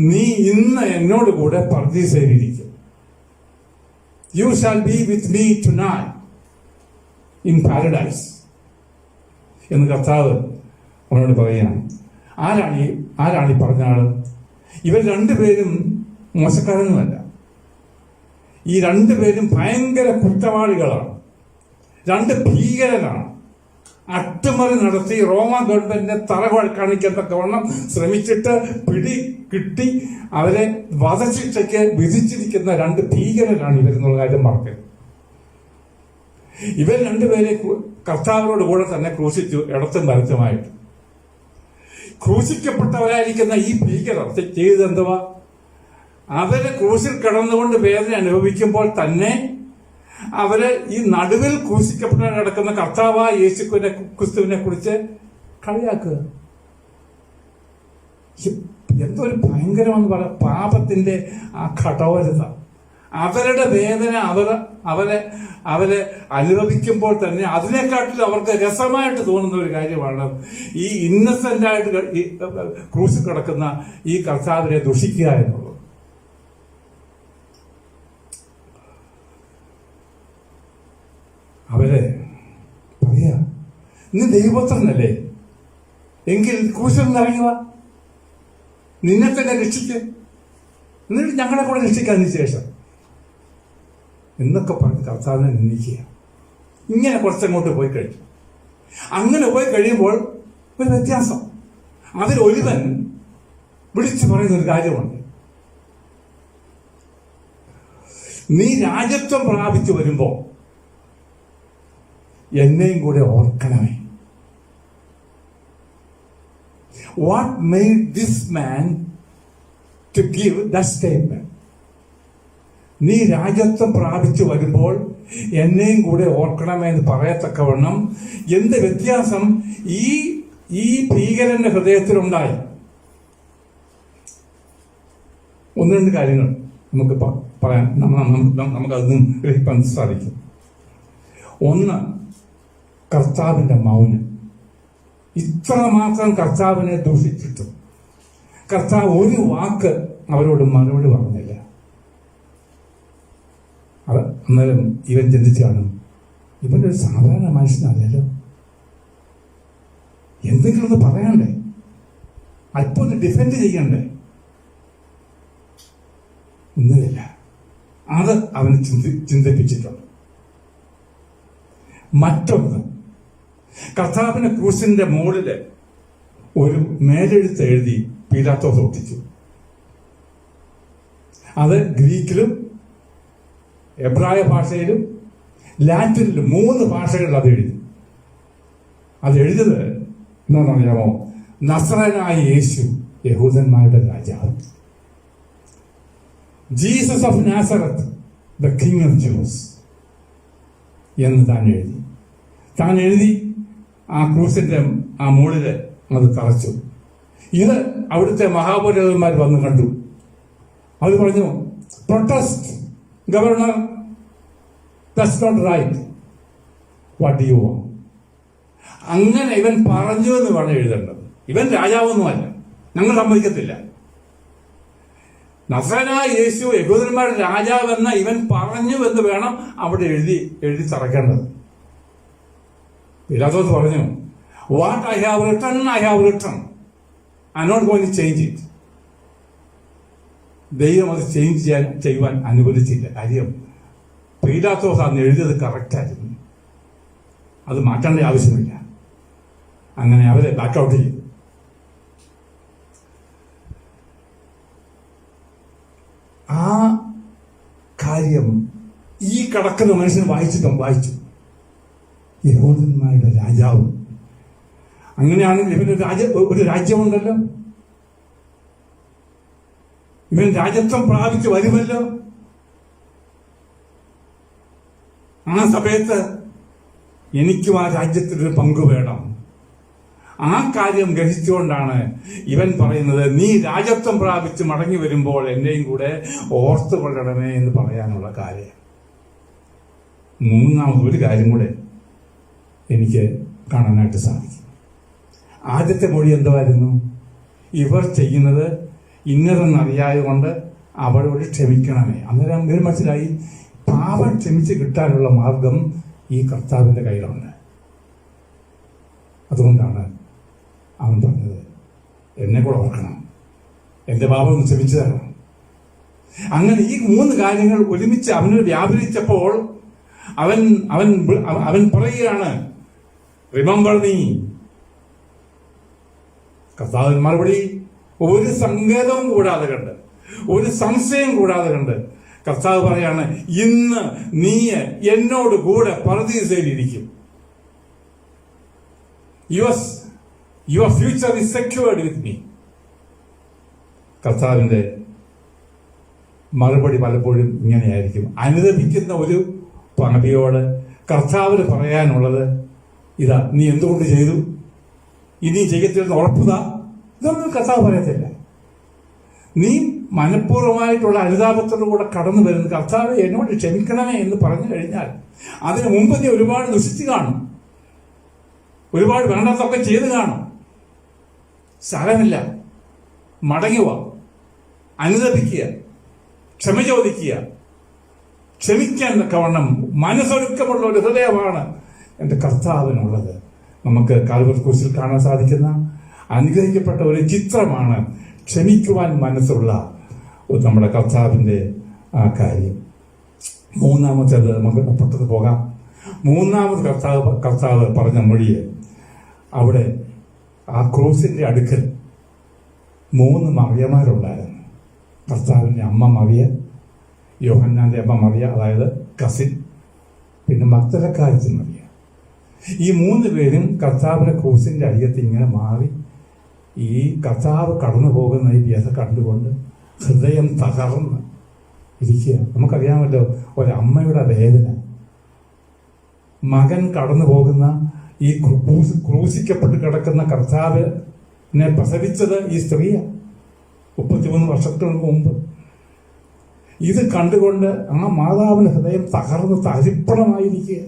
നീ ഇന്ന് എന്നോട് കൂടെ പർദീസയിലിരിക്കും. You shall be with me tonight in paradise എന്ന് കർത്താവ് അവനോട് പറയുകയാണ്. ആരാണ് ഈ പറഞ്ഞ ആള്? ഇവർ 2 പേരും മോശക്കാരൊന്നുമല്ല. ഈ 2 പേരും ഭയങ്കര കുറ്റവാളികളാണ്. 2 ഭീകരനാണ്. അട്ടിമറി നടത്തി റോമ ഗവൺമെന്റിനെ കാണിക്കത്തക്കവണ്ണം ശ്രമിച്ചിട്ട് പിടി കിട്ടി അവരെ വധശിക്ഷയ്ക്ക് വിധിച്ചിരിക്കുന്ന 2 ഭീകരനാണ് ഇവരെന്നുള്ള കാര്യം മറക്കരുത്. ഇവർ 2 പേരെ കർത്താവിനോട് കൂടെ തന്നെ ക്രൂശിച്ചു, ഇടത്തും വലത്തുമായിട്ട്. ക്രൂശിക്കപ്പെട്ടവരായിരിക്കുന്ന ഈ ഭീകരർ ചെയ്തെന്തുവാ? അവര് ക്രൂശിൽ കിടന്നുകൊണ്ട് വേദന അനുഭവിക്കുമ്പോൾ തന്നെ അവര് ഈ നടുവിൽ ക്രൂശിക്കപ്പെട്ട് കിടക്കുന്ന കർത്താവായ ക്രിസ്തുവിനെ കുറിച്ച് കളിയാക്കുക. എന്തൊരു ഭയങ്കരമെന്ന് പറയാം. പാപത്തിന്റെ ആ കഠോരത, അവരുടെ വേദന അവരെ അനുഭവിക്കുമ്പോൾ തന്നെ അതിനെക്കാട്ടിലും അവർക്ക് രസമായിട്ട് തോന്നുന്ന ഒരു കാര്യമാണ് ഈ ഇന്നസെന്റ് ആയിട്ട് ക്രൂശിൽ കിടക്കുന്ന ഈ കർത്താവിനെ ദുഷിക്കുക എന്നുള്ളത്. അവര് പറയാ, നീ ദൈവപുത്രനല്ലേ, എങ്കിൽ ക്രൂശിൽ നിന്ന് ഇറങ്ങുക, നിന്നെ തന്നെ രക്ഷിക്ക്, എന്നിട്ട് ഞങ്ങളെ കൂടെ രക്ഷിക്കാതിന് ശേഷം എന്നൊക്കെ പറഞ്ഞ് കർത്താവിനെ നിന്ദിക്കുക. ഇങ്ങനെ കുറച്ചങ്ങോട്ട് പോയി കഴിഞ്ഞു. അങ്ങനെ പോയി കഴിയുമ്പോൾ ഒരു വ്യത്യാസം. അതിലൊരുവൻ വിളിച്ചു പറയുന്നൊരു കാര്യമുണ്ട്. നീ രാജ്യത്വം പ്രാപിച്ചു വരുമ്പോ എന്നെയും കൂടെ ഓർക്കണമേ. What made this man to give that statement? നീ രാജ്യത്വം പ്രാപിച്ചു വരുമ്പോൾ എന്നെയും കൂടെ ഓർക്കണമേ എന്ന് പറയത്തക്കവണ്ണം എന്ത് വ്യത്യാസം ഈ ഭീകരന്റെ ഹൃദയത്തിലുണ്ടായി? 1-2 കാര്യങ്ങൾ നമുക്ക് പറയാൻ നമുക്കത് ഗ്രഹിക്കാൻ സാധിക്കും. ഒന്ന്, കർത്താവിന്റെ മൗനം. ഇത്രമാത്രം കർത്താവിനെ ദൂഷിച്ചിട്ടും കർത്താവ് ഒരു വാക്ക് അവരോട് മറുപടി പറഞ്ഞില്ല. അന്നേരം ഇവൻ ചിന്തിച്ചു കാണും, ഇവനൊരു സാധാരണ മനുഷ്യനല്ലല്ലോ, എന്തെങ്കിലും ഒന്ന് പറയണ്ടേ, അല്പം ഒന്ന് ഡിഫെൻഡ് ചെയ്യണ്ടേ? ഒന്നുമില്ല. അത് അവന് ചിന്തിപ്പിച്ചിട്ടുണ്ട്. മറ്റൊന്ന്, കർത്താവിന്റെ ക്രൂസിന്റെ മുകളില് ഒരു മേലെഴുത്ത് എഴുതി പീലാത്തോസ് ഒട്ടിച്ചു. അത് ഗ്രീക്കിലും എബ്രായ ഭാഷയിലും ലാറ്റിനിലും 3 ഭാഷകളിൽ അത് എഴുതി. അത് എഴുതിയത് എന്താണെന്നറിയാമോ? നസ്രയനായ യേശു യഹൂദന്മാരുടെ രാജാവ്, Jesus of നാസറത്ത് the king of juice എന്ന് താൻ എഴുതി ആ ക്രൂസിന്റെ ആ മുകളില് അത് തറച്ചു. ഇത് അവിടുത്തെ മഹാപുരോഹിതന്മാർ വന്ന് കണ്ടു. അത് പറഞ്ഞു, protest governor, that's not right, what do you want? അങ്ങനെ ഇവൻ പറഞ്ഞു എന്ന് പറഞ്ഞ് എഴുതേണ്ടത്. ഇവൻ രാജാവൊന്നുമല്ല, ഞങ്ങൾ സമ്മതിക്കത്തില്ല. നസ്രയനായ യേശു യഹൂദന്മാരുടെ രാജാവെന്ന ഇവൻ പറഞ്ഞു എന്ന് വേണം അവിടെ എഴുതി തറക്കേണ്ടത്. പീലാത്തോസ് പറഞ്ഞു, what I have written I have written, I not going to change it. ദൈവം അത് ചേഞ്ച് ചെയ്യുവാൻ അനുവദിച്ചില്ല. കാര്യം പീലാത്തോസ് അന്ന് എഴുതിയത് കറക്റ്റായിരുന്നു, അത് മാറ്റേണ്ട ആവശ്യമില്ല. അങ്ങനെ അവരെ ബാക്കൗട്ട് ചെയ്തു. ആ കാര്യം ഈ കിടക്കുന്ന മനുഷ്യൻ വായിച്ചു. യഹൂദന്മാരുടെ രാജാവ്. അങ്ങനെയാണെങ്കിൽ ഇവന് ഒരു രാജ്യമുണ്ടല്ലോ, ഇവൻ രാജ്യത്വം പ്രാപിച്ച് വരുമല്ലോ. ആ സമയത്ത് എനിക്കും ആ രാജ്യത്തിനൊരു പങ്ക് വേണം. ആ കാര്യം ഗ്രഹിച്ചുകൊണ്ടാണ് ഇവൻ പറയുന്നത്, നീ രാജ്യത്വം പ്രാപിച്ച് മടങ്ങി വരുമ്പോൾ എന്നെയും കൂടെ ഓർത്തു കൊള്ളണമേ എന്ന് പറയാനുള്ള കാര്യം. മൂന്നാമത് ഒരു കാര്യം കൂടെ എനിക്ക് കാണാനായിട്ട് സാധിക്കും. ആദ്യത്തെ മൊഴി എന്തായിരുന്നു? ഇവർ ചെയ്യുന്നത് ഇന്നതെന്നറിയായതുകൊണ്ട് അവളോട് ക്ഷമിക്കണമേ. അന്നേരം ഇവർ മനസ്സിലായി, പാപം ക്ഷമിച്ച് കിട്ടാനുള്ള മാർഗം ഈ കർത്താവിൻ്റെ കയ്യിലുണ്ട്. അതുകൊണ്ടാണ് അവൻ പറഞ്ഞത്, എന്നെ കൂടെ ഓർക്കണം, എൻ്റെ പാപം ഒന്ന് ക്ഷമിച്ചു തരണം. അങ്ങനെ ഈ മൂന്ന് കാര്യങ്ങൾ ഒരുമിച്ച് അവനോട് വ്യാപരിച്ചപ്പോൾ അവൻ അവൻ അവൻ പറയുകയാണ്, റിമെമ്പർ മീ. കർത്താവിൻ മറുപടി ഒരു സങ്കേതവും കൂടാതെ കണ്ട്, ഒരു സംശയം കൂടാതെ കണ്ട് കർത്താവ് പറയാണ്, ഇന്ന് നീ എന്നോട് കൂടെ പറുദീസയിലിരിക്കും. Your future is secured with me. കർത്താവിന്റെ മറുപടി പലപ്പോഴും ഇങ്ങനെയായിരിക്കും. അനുദപിക്കുന്ന ഒരു പാപിയോട് കർത്താവിന് പറയാനുള്ളത് ഇതാ, നീ എന്തുകൊണ്ട് ചെയ്തു, ഇനി ചെയ്യത്തില്ലെന്ന് ഉറപ്പുതാ, ഇതൊന്നും കർത്താവ് പറയത്തില്ല. നീ മനഃപൂർവ്വമായിട്ടുള്ള അനുതാപത്തോടു കൂടെ കടന്നു വരുന്ന കർത്താവ് എന്നോട് ക്ഷമിക്കണമേ എന്ന് പറഞ്ഞു കഴിഞ്ഞാൽ അതിനു മുമ്പ് നീ ഒരുപാട് ദുഷിച്ചു കാണും, ഒരുപാട് വേണ്ടാത്തൊക്കെ ചെയ്ത് കാണും. സാരമില്ല, മടങ്ങുക, അനുദപിക്കുക, ക്ഷമ ചോദിക്കുക. ക്ഷമിക്കാൻ തക്കവണ്ണം മനസ്സൊരുക്കമുള്ള ഒരു ഹൃദയമാണ് എൻ്റെ കർത്താവിനുള്ളത്. നമുക്ക് കാൽവരി ക്രൂശിൽ കാണാൻ സാധിക്കുന്ന അനുഗ്രഹിക്കപ്പെട്ട ഒരു ചിത്രമാണ് ക്ഷമിക്കുവാൻ മനസ്സുള്ള നമ്മുടെ കർത്താവിൻ്റെ ആ കാര്യം. മൂന്നാമത്തേത് നമുക്ക് പെട്ടെന്ന് പോകാം. മൂന്നാമത് കർത്താവ് പറഞ്ഞ മൊഴിയെ, അവിടെ ആ ക്രൂസിന്റെ അടുക്കൽ 3 മറിയമാരുണ്ടായിരുന്നു. കർത്താവിൻ്റെ അമ്മ മറിയ, യോഹന്നാന്റെ അമ്മ മറിയ, അതായത് കസിൻ, പിന്നെ മഗ്ദലക്കാരത്തി മറിയ. ഈ 3 പേരും കർത്താവിന്റെ ക്രൂസിന്റെ അരികത്ത് ഇങ്ങനെ മാറി ഈ കർത്താവ് കടന്നു പോകുന്ന ഈ വ്യഥ കണ്ടുകൊണ്ട് ഹൃദയം തകർന്ന് ഇരിക്കുക. നമുക്കറിയാമല്ലോ ഒരമ്മയുടെ വേദന. മകൻ കടന്നു പോകുന്ന ഈ ക്രൂശിക്കപ്പെട്ട് കിടക്കുന്ന കർത്താവിനെ പ്രസവിച്ചത് ഈ സ്ത്രീയാണ് 33 വർഷങ്ങൾക്ക് മുമ്പ്. ഇത് കണ്ടുകൊണ്ട് ആ മാതാവിന്റെ ഹൃദയം തകർന്ന് തരിപ്പണമായിരിക്കുക.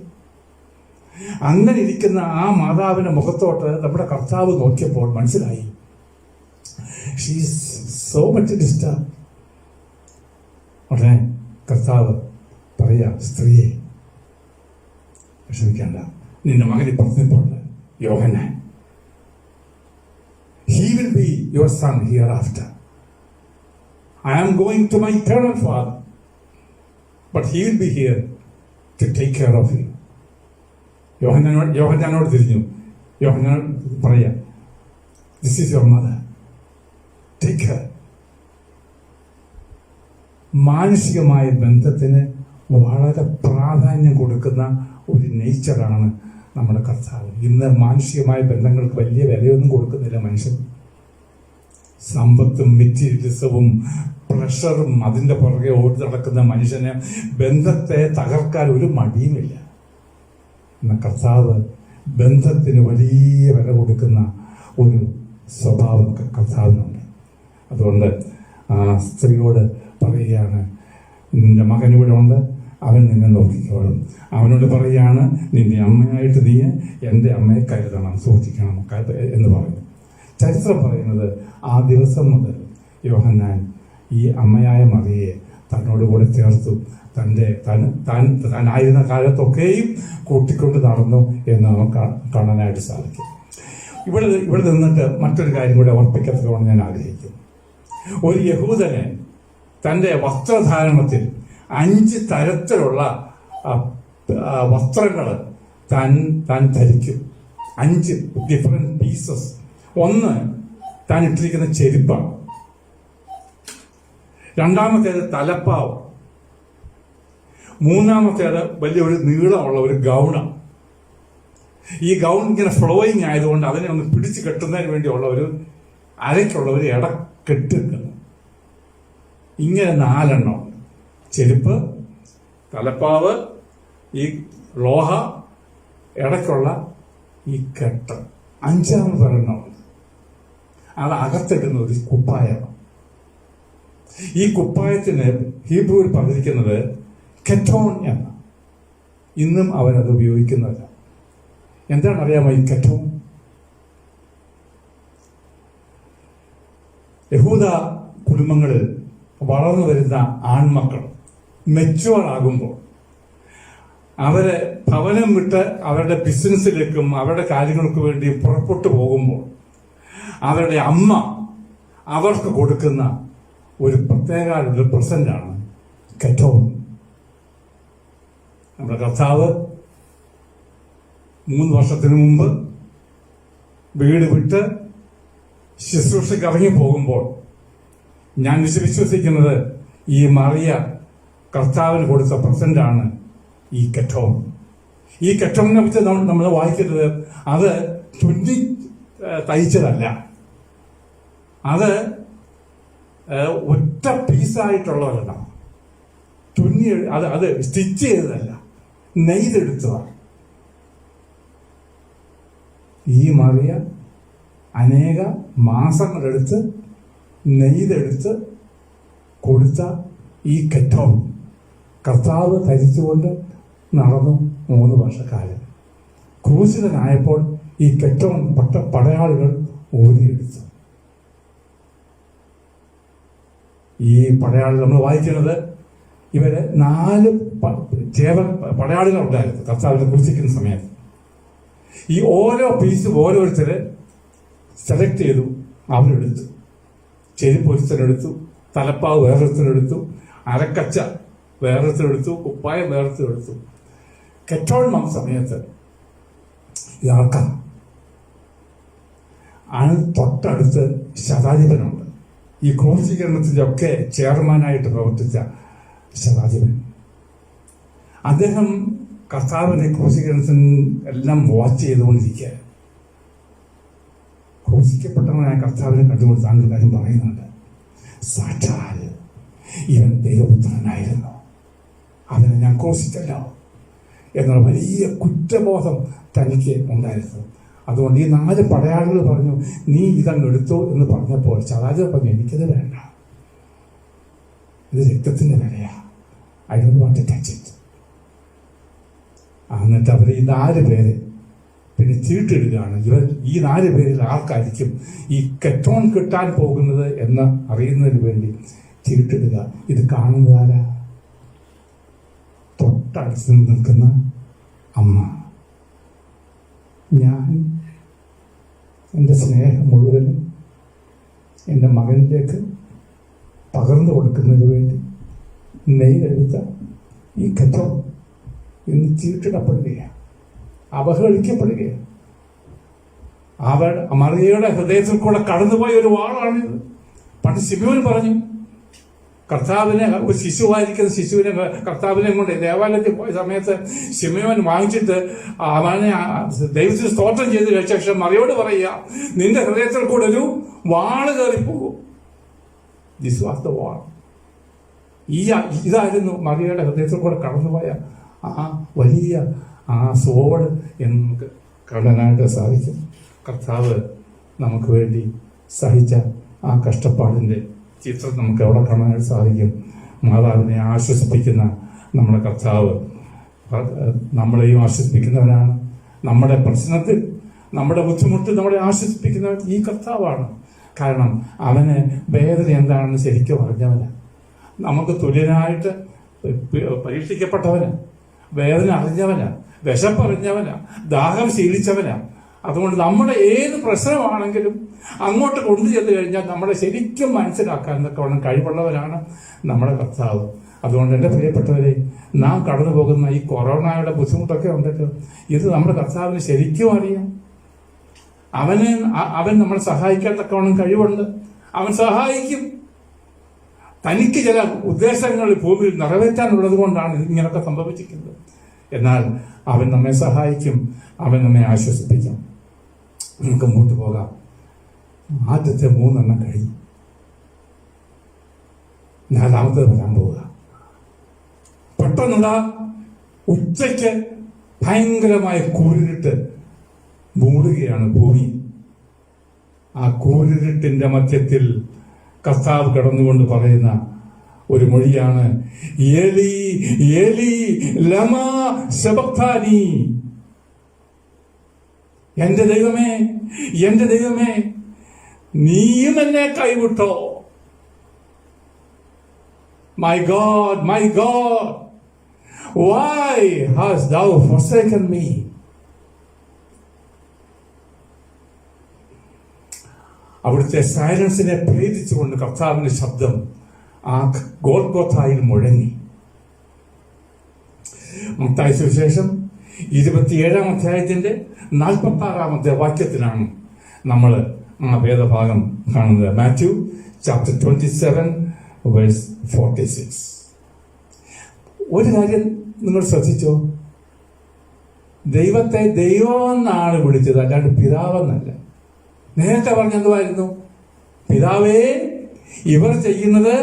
അങ്ങനെ ഇരിക്കുന്ന ആ മാതാവിന്റെ മുഖത്തോട്ട് നമ്മുടെ കർത്താവ് നോക്കിയപ്പോൾ മനസ്സിലായി, she is so much disturb. ഉടനെ കർത്താവ് പറയാ, സ്ത്രീയെ വിഷമിക്കേണ്ട, നിന്റെ മകൻ ഇപ്പുറത്തിപ്പോണ്ട്, യോഹന്നാൻ. He will be your son hereafter. I am going to my eternal Father, but he will be here to take care of you. യോഹന്നാനോട് തിരിഞ്ഞു. യോഹന്നാൻ പറയാ, this is your mother, take her. മാനസികമായ ബന്ധത്തിന് വളരെ പ്രാധാന്യം കൊടുക്കുന്ന ഒരു നേച്ചറാണ് നമ്മുടെ കർത്താവ്. ഇന്ന് മാനുഷികമായ ബന്ധങ്ങൾക്ക് വലിയ വിലയൊന്നും കൊടുക്കുന്നില്ല മനുഷ്യൻ. സമ്പത്തും മെറ്റീരിയലിസവും പ്രഷറും അതിൻ്റെ പുറകെ ഓടി നടക്കുന്ന മനുഷ്യന് ബന്ധത്തെ തകർക്കാൻ ഒരു മടിയുമില്ല. എന്ന കർത്താവ് ബന്ധത്തിന് വലിയ വില കൊടുക്കുന്ന ഒരു സ്വഭാവം കർത്താവിനുണ്ട്. അതുകൊണ്ട് ആ സ്ത്രീയോട് പറയുകയാണ്, നിന്റെ മകൻ ഇവിടെ ഉണ്ട്, അവൻ നിന്നെ നോക്കിക്കോളും. അവനോട് പറയുകയാണ്, നിന്റെ അമ്മയായിട്ട് നീ എൻ്റെ അമ്മയെ കരുതണം, സൂക്ഷിക്കണം എന്ന് പറഞ്ഞു. ചരിത്രം പറയുന്നത് ആ ദിവസം മുതൽ യോഹന്നാൻ ഈ അമ്മയായ മറിയെ തന്നോടുകൂടെ ചേർത്തു. താനായിരുന്ന കാലത്തൊക്കെയും കൂട്ടിക്കൊണ്ട് നടന്നു എന്ന് നമുക്ക് കാണാനായിട്ട് സാധിക്കും. ഇവിടെ നിന്നിട്ട് മറ്റൊരു കാര്യം കൂടെ ഓർപ്പിക്കത്തക്കവണ്ണം ഞാൻ ആഗ്രഹിക്കുന്നു. ഒരു യഹൂദനെ തൻ്റെ വസ്ത്രധാരണത്തിൽ 5 തരത്തിലുള്ള വസ്ത്രങ്ങൾ താൻ ധരിക്കും. 5 ഡിഫറെന്റ് പീസസ്. ഒന്ന് താൻ ഇട്ടിരിക്കുന്ന ചെരുപ്പാണ്. രണ്ടാമത്തേത് തലപ്പാവ്. മൂന്നാമത്തേത് വലിയൊരു നീളമുള്ള ഒരു ഗൗണാണ്. ഈ ഗൗൺ ഇങ്ങനെ ഫ്ലോയിങ് ആയതുകൊണ്ട് അതിനെ ഒന്ന് പിടിച്ചു കെട്ടുന്നതിന് വേണ്ടിയുള്ള ഒരു അരയ്ക്കുള്ള ഒരു കെട്ടിരിക്കുന്നു. ഇങ്ങനെ 4 എണ്ണം: ചെരുപ്പ്, തലപ്പാവ്, ഈ ലോഹ, ഇടയ്ക്കുള്ള ഈ കെട്ട്. 5ാമത് ഒരെണ്ണമുണ്ട്. അത് അകത്തിടുന്ന ഒരു കുപ്പായമാണ്. ഈ കുപ്പായത്തിന് ഹീബ്രുവിൽ പറഞ്ഞിരിക്കുന്നത് കെറ്റോൺ എന്ന. ഇന്നും അവനത് ഉപയോഗിക്കുന്നവരാണ്. എന്താണ് അറിയാമോ ഈ കെറ്റോൺ? യഹൂദ കുടുംബങ്ങളിൽ വളർന്നു വരുന്ന ആൺമക്കൾ മെച്യൂർ ആകുമ്പോൾ അവരെ ഭവനം വിട്ട് അവരുടെ ബിസിനസ്സിലേക്കും അവരുടെ കാര്യങ്ങൾക്ക് വേണ്ടി പുറപ്പെട്ടു പോകുമ്പോൾ അവരുടെ അമ്മ അവർക്ക് കൊടുക്കുന്ന ഒരു പ്രത്യേക ഒരു പ്രസന്റാണ് കെറ്റോൺ. നമ്മുടെ കർത്താവ് 3 വർഷത്തിന് മുമ്പ് വീട് വിട്ട് ശുശ്രൂഷയ്ക്ക് ഇറങ്ങി പോകുമ്പോൾ ഞാൻ വിശ്വസിക്കുന്നത് ഈ മറിയ കർത്താവിന് കൊടുത്ത പ്രസന്റാണ് ഈ കെറ്റോൺ. ഈ കെറ്റോണിനെ പറ്റി നമ്മൾ വായിക്കുന്നത് അത് തുന്നി തയ്ച്ചതല്ല, അത് ഒറ്റ പീസായിട്ടുള്ളവരല്ല, തുന്നി അത് സ്റ്റിച്ച് ചെയ്തതല്ല, നെയ്തെടുത്തതാണ്. ഈ മറിയ അനേക മാസങ്ങളെടുത്ത് നെയ്തെടുത്ത് കൊടുത്ത ഈ കെറ്റോൺ കർത്താവ് ധരിച്ചുകൊണ്ട് നടന്നു 3 വർഷക്കാലം. ക്രൂശിതനായപ്പോൾ ഈ കെറ്റോൺ പടയാളികൾ ഊരിയെടുത്തു. ഈ പടയാളികൾ നമ്മൾ വായിക്കുന്നത് ഇവര് 4 പടയാളികൾ ഉണ്ടായിരുന്നു കർത്താവിനെ ക്രൂശിക്കുന്ന സമയത്ത്. ഈ ഓരോ പീസും ഓരോരുത്തരെ സെലക്ട് ചെയ്തു, അവരെടുത്തു. ചെരുപ്പ് ഒരുത്തനെടുത്തു, തലപ്പാവ് വേറൊരുത്തനെടുത്തു, അരക്കച്ച വേറൊരുത്തനെടുത്തു, കുപ്പായം വേറൊരുത്തനെടുത്തു. കെറ്റോൺ വന്ന സമയത്ത് ഇയാൾക്കാം തൊട്ടടുത്ത് ശതാധിപനുണ്ട്. ഈ ക്രൂശീകരണത്തിൻ്റെ ഒക്കെ ചെയർമാനായിട്ട് പ്രവർത്തിച്ച ശതാധിപൻ. അദ്ദേഹം കർത്താവിനെ ക്രൂശീകരണത്തിന് എല്ലാം വാച്ച് ചെയ്തുകൊണ്ടിരിക്കുക. ക്രൂശിക്കപ്പെട്ടവനായ കർത്താവിനെ കണ്ടുകൊണ്ട് താങ്കൾ കാര്യം പറയുന്നുണ്ട്, സാക്ഷാൽ ഇവൻ ദൈവപുത്രനായിരുന്നു, അവനെ ഞാൻ ക്രൂശിച്ചല്ലോ എന്നുള്ള വലിയ കുറ്റബോധം തനിക്ക് ഉണ്ടായിരുന്നു. അതുകൊണ്ട് ഈ 4 പടയാളികൾ പറഞ്ഞു, നീ ഇതങ്ങ് എടുത്തോ എന്ന് പറഞ്ഞപ്പോൾ ശതാധിപൻ പറഞ്ഞു, എനിക്കത് വേണ്ട, ഇത് രക്തത്തിൻ്റെ വിലയാ, I don't want to touch it. എന്നിട്ട് അവർ ഈ 4 പേര് പിന്നെ ചീട്ടിടുകയാണ്. ഈ 4 പേരിൽ ആർക്കായിരിക്കും ഈ കെറ്റോൺ കിട്ടാൻ പോകുന്നത് എന്ന് അറിയുന്നതിന് വേണ്ടി ചീട്ടിടുക. ഇത് കാണുന്നതാരാ? തൊട്ടടുത്ത് നിൽക്കുന്ന അമ്മ. ഞാൻ എൻ്റെ സ്നേഹം മുഴുവനും എൻ്റെ മകനിലേക്ക് പകർന്നു കൊടുക്കുന്നതിന് വേണ്ടി നെയ്തെടുത്ത ഈ കെറ്റോൺ ഇന്ന് ചീട്ടിടപ്പെടുകയാണ്, അവഹേളിക്കപ്പെടുകയാണ്. മറിയയുടെ ഹൃദയത്തിൽ കൂടെ കടന്നുപോയ ഒരു വാളാണിത്. പണ്ട് ശിമോൻ പറഞ്ഞു, കർത്താവിനെ ഒരു ശിശുവിനെ കർത്താവിനെ കൊണ്ട് ദേവാലയത്തിൽ പോയ സമയത്ത് ശിമയോൻ വാങ്ങിച്ചിട്ട് അവനെ ദൈവത്തിന് സ്തോത്രം ചെയ്ത് കഴിച്ച ശേഷം മറിയോട് പറയുക, നിന്റെ ഹൃദയത്തിൽ കൂടെ ഒരു വാള് കയറിപ്പോകും. ദിസ് വാസ് ദ വാൾ. ഇതായിരുന്നു മറിയയുടെ ഹൃദയത്തിൽ കൂടെ കടന്നുപോയ ആ വലിയ സോവഡ് എന്ന് നമുക്ക് കാണാനായിട്ട് സാധിക്കും. കർത്താവ് നമുക്ക് വേണ്ടി സഹിച്ച ആ കഷ്ടപ്പാടിൻ്റെ ചിത്രം നമുക്ക് എവിടെ കാണാനായിട്ട് സാധിക്കും. മാതാവിനെ ആശ്വസിപ്പിക്കുന്ന നമ്മുടെ കർത്താവ് നമ്മളെയും ആശ്വസിപ്പിക്കുന്നവനാണ്. നമ്മുടെ പ്രശ്നത്തിൽ, നമ്മുടെ ബുദ്ധിമുട്ടിൽ നമ്മളെ ആശ്വസിപ്പിക്കുന്നവൻ ഈ കർത്താവാണ്. കാരണം അവന് വേദന എന്താണെന്ന് ശരിക്കും അറിഞ്ഞവനാണ്. നമുക്ക് തുല്യനായിട്ട് പരീക്ഷിക്കപ്പെട്ടവനാണ്, വേദന അറിഞ്ഞവനാണ്, വിശപ്പറിഞ്ഞവനാണ്, ദാഹം ശീലിച്ചവനാണ്. അതുകൊണ്ട് നമ്മുടെ ഏത് പ്രശ്നമാണെങ്കിലും അങ്ങോട്ട് കൊണ്ടു ചെന്ന് കഴിഞ്ഞാൽ നമ്മളെ ശരിക്കും മനസ്സിലാക്കാൻ എന്നൊക്കെ കഴിവുള്ളവരാണ് നമ്മുടെ കർത്താവ്. അതുകൊണ്ട് എൻ്റെ പ്രിയപ്പെട്ടവരെ, നാം കടന്നു പോകുന്ന ഈ കൊറോണയുടെ ബുദ്ധിമുട്ടൊക്കെ ഉണ്ടല്ലോ, ഇത് നമ്മുടെ കർത്താവിന് ശരിക്കും അറിയാം. അവൻ നമ്മളെ സഹായിക്കാൻ തക്കവണ്ണം കഴിവുണ്ട്. അവൻ സഹായിക്കും. തനിക്ക് ചില ഉദ്ദേശങ്ങൾ ഭൂമിയിൽ നിറവേറ്റാനുള്ളത് കൊണ്ടാണ് ഇങ്ങനെയൊക്കെ സംഭവിച്ചിരിക്കുന്നത്. എന്നാൽ അവൻ നമ്മെ സഹായിക്കും, അവൻ നമ്മെ ആശ്വസിപ്പിക്കും. നമുക്ക് മുമ്പോട്ട് പോകാം. ആദ്യത്തെ 3 കഴിഞ്ഞു, 4ാമത്തേത് വരാൻ പോവുക. പെട്ടെന്നുള്ള ഉച്ചയ്ക്ക് ഭയങ്കരമായ കൂരിരുട്ട് മൂടുകയാണ് ഭൂമി. ആ കൂരിരുട്ടിന്റെ മധ്യത്തിൽ കർത്താവ് കടന്നുകൊണ്ട് പറയുന്ന ഒരു മൊഴിയാണ്, ഏലി ഏലി ലമാ ശബക്താനി. എന്റെ ദൈവമേ, എന്റെ ദൈവമേ, നീയും എന്നെ കൈവിട്ടോ. My God, my God, why hast thou forsaken me? അവിടുത്തെ സൈലൻസിനെ ഭേദിച്ചുകൊണ്ട് കർത്താവിന്റെ ശബ്ദം ആ ഗോൽഗോഥായിൽ മുഴങ്ങി. മത്തായി സുവിശേഷം 27-ാം അധ്യായത്തിന്റെ 46-ാമത്തെ വാക്യത്തിലാണ് നമ്മൾ ആ വേദഭാഗം കാണുന്നത്. Matthew chapter 27 verse 46. ഒരു കാര്യം നിങ്ങൾ ശ്രദ്ധിച്ചോ, ദൈവത്തെ ദൈവമെന്നാണ് വിളിച്ചത്, അല്ലാണ്ട് പിതാവെന്നല്ല. നേരത്തെ പറഞ്ഞെന്തുമായിരുന്നു? പിതാവേ, ഇവർ ചെയ്യുന്നത്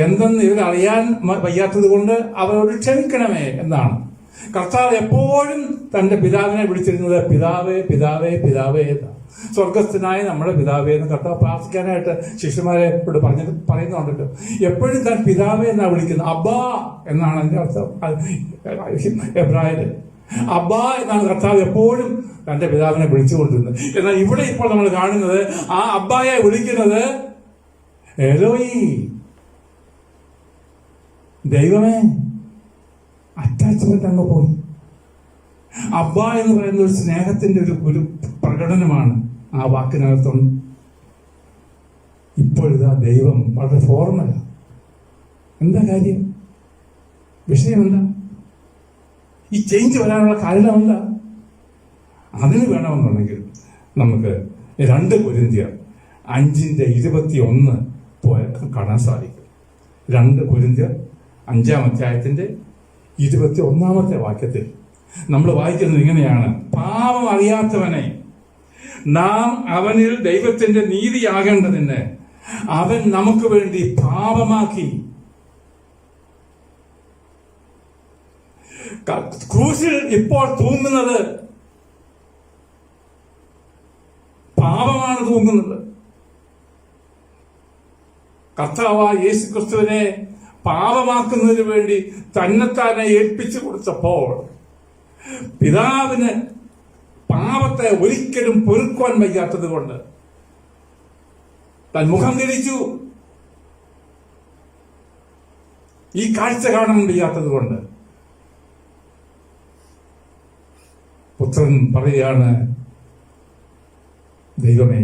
എന്തെന്ന് ഇവർ അറിയാൻ വയ്യാത്തത് കൊണ്ട് അവരോട് ക്ഷമിക്കണമേ എന്നാണ്. കർത്താവ് എപ്പോഴും തന്റെ പിതാവിനെ വിളിച്ചിരുന്നത് പിതാവേ പിതാവേ പിതാവേ എന്നാണ്. സ്വർഗസ്ഥനായ നമ്മുടെ പിതാവേ എന്ന് കർത്താവ് പ്രാർത്ഥിക്കാനായിട്ട് ശിഷ്യന്മാരെ പറയുന്നുണ്ടല്ലോ. എപ്പോഴും താൻ പിതാവേ എന്നാണ് വിളിക്കുന്നത്. അബ്ബാ എന്നാണ് അതിന്റെ അർത്ഥം എബ്രായര്. അബ്ബാ എന്നാണ് കർത്താവ് എപ്പോഴും തന്റെ പിതാവിനെ വിളിച്ചുകൊണ്ടിരുന്നത്. എന്നാൽ ഇവിടെ ഇപ്പോൾ നമ്മൾ കാണുന്നത് ആ അബ്ബായെ വിളിക്കുന്നത് എലോയി, ദൈവമേ. അറ്റാച്ച്മെന്റ് അങ്ങ് പോയി. അബ്ബ എന്ന് പറയുന്ന ഒരു സ്നേഹത്തിന്റെ ഒരു പ്രകടനമാണ് ആ വാക്കിനകത്തുണ്ട്. ഇപ്പോഴിതാ ദൈവം വളരെ ഫോർമല. എന്താ കാര്യം? വിഷയമെന്താ? ഈ ചേഞ്ച് വരാനുള്ള കാരണം എന്താ? അതിന് വേണമെന്നുണ്ടെങ്കിൽ നമുക്ക് 2 കൊരിന്ത്യർ 5:21 പോയാൽ കാണാൻ സാധിക്കും. 2 കൊരിന്ത്യർ 5-ാം അധ്യായത്തിന്റെ 21-ാമത്തെ വാക്യത്തിൽ നമ്മൾ വായിക്കുന്നത് ഇങ്ങനെയാണ്: പാപം അറിയാത്തവനെ നാം അവനിൽ ദൈവത്തിന്റെ നീതിയാകേണ്ടതിന് അവൻ നമുക്ക് വേണ്ടി പാപമാക്കി. ക്രൂശിൽ ഇപ്പോൾ തൂങ്ങുന്നത് പാപമാണ് തൂങ്ങുന്നത്. കർത്താവായ യേശു ക്രിസ്തുവിനെ പാപമാക്കുന്നതിന് വേണ്ടി തന്നെത്താനെ ഏൽപ്പിച്ചു കൊടുത്തപ്പോൾ പിതാവിന് പാപത്തെ ഒരിക്കലും പൊറുക്കുവാൻ വയ്യാത്തത് കൊണ്ട് താൻ മുഖം തിരിച്ചു. ഈ കാഴ്ച കാണാൻ വയ്യാത്തത് കൊണ്ട് പുത്രൻ പറയുകയാണ്, ദൈവമേ,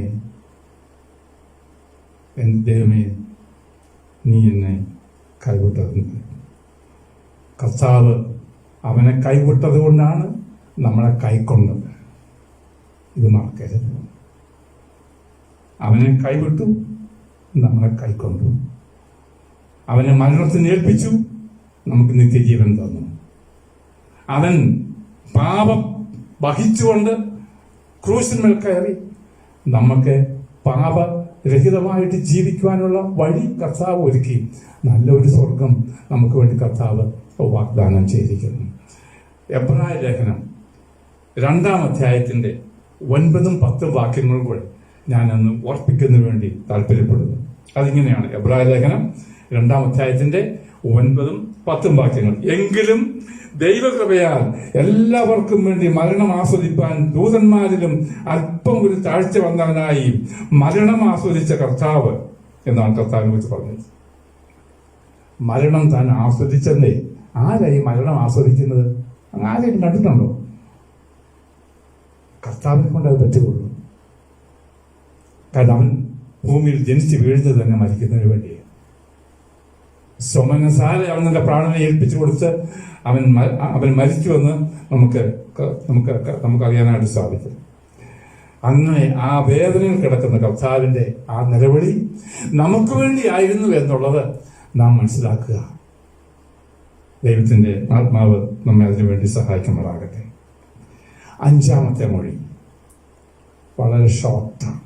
എന്റെ ദൈവമേ, നീ എന്നെ കൈവിട്ടത്. കർത്താവ് അവനെ കൈവിട്ടത് കൊണ്ടാണ് നമ്മളെ കൈക്കൊണ്ടത്. ഇത് മറക്കരുത്. അവനെ കൈവിട്ടു, നമ്മളെ കൈക്കൊണ്ടു. അവനെ മരണത്തിന് ഏൽപ്പിച്ചു, നമുക്ക് നിത്യജീവൻ തന്നു. അവൻ പാപം വഹിച്ചുകൊണ്ട് ക്രൂശിന്മേൽ കയറി നമുക്ക് പാപരഹിതമായിട്ട് ജീവിക്കുവാനുള്ള വഴി കർത്താവ് ഒരുക്കി. നല്ലൊരു സ്വർഗം നമുക്ക് വേണ്ടി കർത്താവ് വാഗ്ദാനം ചെയ്തിരിക്കുന്നു. എബ്രായ ലേഖനം 2-ാം അധ്യായത്തിന്റെ 9ഉം 10ഉം വാക്യങ്ങളും കൂടെ ഞാനന്ന് ഓർപ്പിക്കുന്നതിന് വേണ്ടി താല്പര്യപ്പെടുന്നു. അതിങ്ങനെയാണ്. എബ്രായ ലേഖനം 2-ാം അധ്യായത്തിന്റെ 9ഉം 10ഉം വാക്യങ്ങൾ: എങ്കിലും ദൈവകൃപയാൽ എല്ലാവർക്കും വേണ്ടി മരണം ആസ്വദിപ്പാൻ ദൂതന്മാരിലും അല്പം ഒരു താഴ്ച വന്നവനായി മരണം ആസ്വദിച്ച കർത്താവ് എന്നാണ് കർത്താവിനെ കുറിച്ച് പറഞ്ഞത്. മരണം താൻ ആസ്വദിച്ചെന്നേ. ആരായി മരണം ആസ്വദിക്കുന്നത്? ആരെയും കണ്ടിട്ടുണ്ടോ? കർത്താവിനെ കൊണ്ട് അത് പറ്റുകയുള്ളൂ. കാരണം അവൻ ഭൂമിയിൽ ജനിച്ച് വീഴുന്നത് തന്നെ മരിക്കുന്നതിന് വേണ്ടിയാണ്. സോമനസാര അവന്റെ പ്രാണനെ ഏൽപ്പിച്ചു കൊടുത്ത് അവൻ മരിച്ചുവെന്ന് നമുക്ക് അറിയാനായിട്ട് സാധിക്കും. അങ്ങനെ ആ വേദനയിൽ കിടക്കുന്ന കർത്താവിന്റെ ആ നിലവിളി നമുക്ക് വേണ്ടിയായിരുന്നു എന്നുള്ളത് നാം മനസ്സിലാക്കുക. ദൈവത്തിന്റെ ആത്മാവ് നമ്മെ അതിനുവേണ്ടി സഹായിക്കുമാറാകട്ടെ. 5-ാമത്തെ മൊഴി വളരെ ഷോർട്ടാണ്.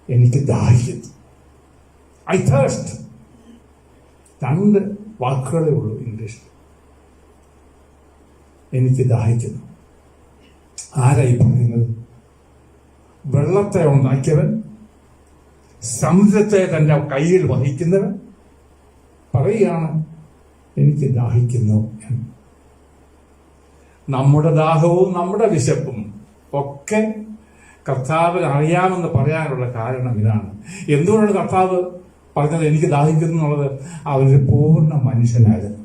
എനിക്ക് ദാഹിക്കുന്നു. I thirst. 2 വാക്കുകളേ ഉള്ളൂ ഇംഗ്ലീഷിൽ. എനിക്ക് ദാഹിക്കുന്നു. ആരായി പറയുന്നത്? വെള്ളത്തെ ഉണ്ടാക്കിയവൻ, സമുദ്രത്തെ തന്റെ കയ്യിൽ വഹിക്കുന്നവൻ പറയുകയാണ് എനിക്ക് ദാഹിക്കുന്നു എന്ന്. നമ്മുടെ ദാഹവും നമ്മുടെ വിശപ്പും ഒക്കെ കർത്താവിന് അറിയാമെന്ന് പറയാനുള്ള കാരണം ഇതാണ്. എന്തുകൊണ്ടാണ് കർത്താവ് പറഞ്ഞത് എനിക്ക് ദാഹിക്കുന്നു എന്നുള്ളത്? അവനൊരു പൂർണ്ണ മനുഷ്യനായിരുന്നു.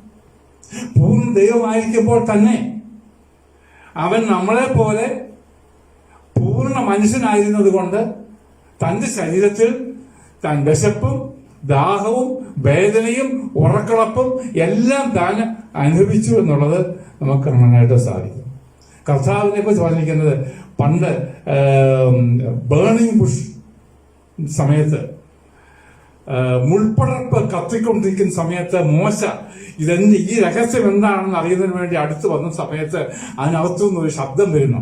പൂർണ്ണ ദൈവമായിരിക്കുമ്പോൾ തന്നെ അവൻ നമ്മളെ പോലെ പൂർണ്ണ മനുഷ്യനായിരുന്നത് കൊണ്ട് തന്റെ ശരീരത്തിൽ താൻ വിശപ്പും ദാഹവും വേദനയും ഉറക്കളപ്പും എല്ലാം താൻ അനുഭവിച്ചു എന്നുള്ളത് നമുക്ക് കാണാനായിട്ട് സാധിക്കും. കർത്താവിനെ കുറിച്ച് പറഞ്ഞിരിക്കുന്നത് പണ്ട് ബേണിംഗ് ബുഷ് സമയത്ത്, മുൾപ്പടർപ്പ് കത്തിക്കൊണ്ടിരിക്കുന്ന സമയത്ത് മോശ ഈ രഹസ്യം എന്താണെന്ന് അറിയുന്നതിന് വേണ്ടി അടുത്ത് വന്ന സമയത്ത് അതിനകത്തുനിന്ന് ഒരു ശബ്ദം വരുന്നു,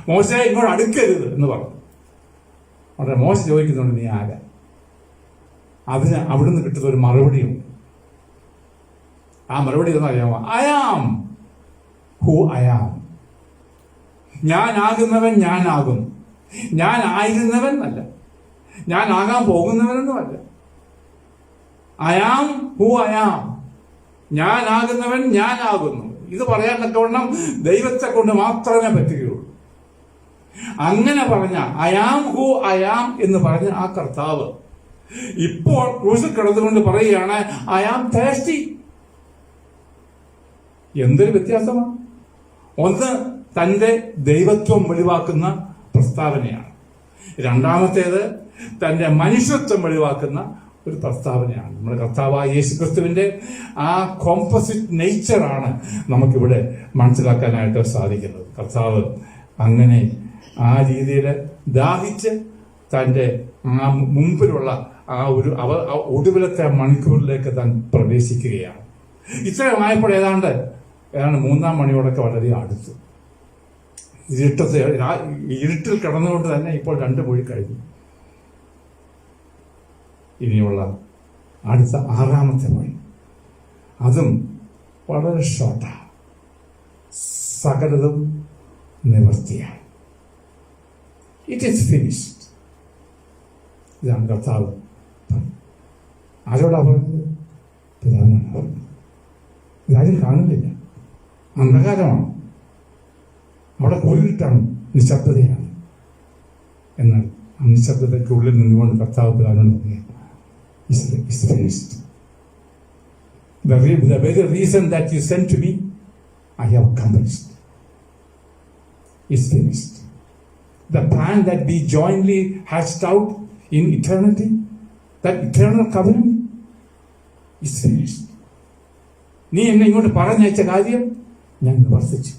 മോശ ഇങ്ങോട്ട് അടുക്കരുത് എന്ന് പറഞ്ഞു. അവിടെ മോശ ചോദിക്കുന്നുണ്ട് നീ ആരാ? അതിന് അവിടുന്ന് കിട്ടുന്ന ഒരു മറുപടിയുണ്ട്. ആ മറുപടി എന്ന് അറിയാമോ? I am who I am. ഞാനാകുന്നവൻ ഞാനാകുന്നു. ഞാൻ ആയിരുന്നവൻ അല്ല, ഞാൻ ആകാൻ പോകുന്നവനൊന്നുമല്ല. I am who I am. ഞാനാകുന്നവൻ ഞാനാകുന്നു. ഇത് പറയാൻ തക്കവണ്ണം ദൈവത്തെ കൊണ്ട് മാത്രമേ പറ്റുകയുള്ളൂ. അങ്ങനെ പറഞ്ഞ I am who I am എന്ന് പറഞ്ഞ ആ കർത്താവ് ഇപ്പോൾ ക്രൂശിൽ കിടന്നുകൊണ്ട് പറയുകയാണ് ഐ ആം തേഴ്സ്റ്റി. എന്തൊരു വ്യത്യാസമാണ്! ഒന്ന് തന്റെ ദൈവത്വം വെളിവാക്കുന്ന പ്രസ്താവനയാണ്. രണ്ടാമത്തേത് തന്റെ മനുഷ്യത്വം വെളിവാക്കുന്ന ഒരു പ്രസ്താവനയാണ്. നമ്മുടെ കർത്താവായ യേശുക്രിസ്തുവിന്റെ ആ കോമ്പോസിറ്റ് നേച്ചറാണ് നമുക്കിവിടെ മനസ്സിലാക്കാനായിട്ട് സാധിക്കുന്നത്. കർത്താവ് അങ്ങനെ ആ രീതിയിൽ ദാഹിച്ച് തന്റെ ആ മുമ്പിലുള്ള ആ ഒരു ഒടുവിലത്തെ മണിക്കൂറിലേക്ക് താൻ പ്രവേശിക്കുകയാണ്. ഇത്രയുമായപ്പോൾ ഏതാണ്ട് 3-ാം മണിയോടൊക്കെ വളരെ അടുത്തു. ഇരുട്ടിൽ കിടന്നുകൊണ്ട് തന്നെ ഇപ്പോൾ 2 മൊഴി കഴിഞ്ഞു. ഇനിയുള്ള അടുത്ത 6-ാമത്തെ മൊഴി, അതും വളരെ ഷോർട്ടാണ്. സകലതും നിവർത്തിയായി. It is finished. ഇതാണ് കർത്താവ്. ആരോടാ പറഞ്ഞത്? പിതാവിനാണ് പറഞ്ഞത്. ഇതാരും കാണുന്നില്ല, അന്ധകാരമാണ്, അവിടെ കൂരിട്ടാണ്, നിശബ്ദതയാണ്. എന്നാൽ ആ നിശബ്ദതയ്ക്കുള്ളിൽ നിന്നുകൊണ്ട് കർത്താവ് പിതാവിനോട് പറയുക it's finished. The very reason that you sent to me, I have accomplished. It's finished. The plan that we jointly hatched out in eternity, that eternal covenant, is finished. നീ എന്നെ ഇങ്ങോട്ട് പറഞ്ഞയച്ച കാര്യം ഞാൻ നിവർത്തിച്ചു.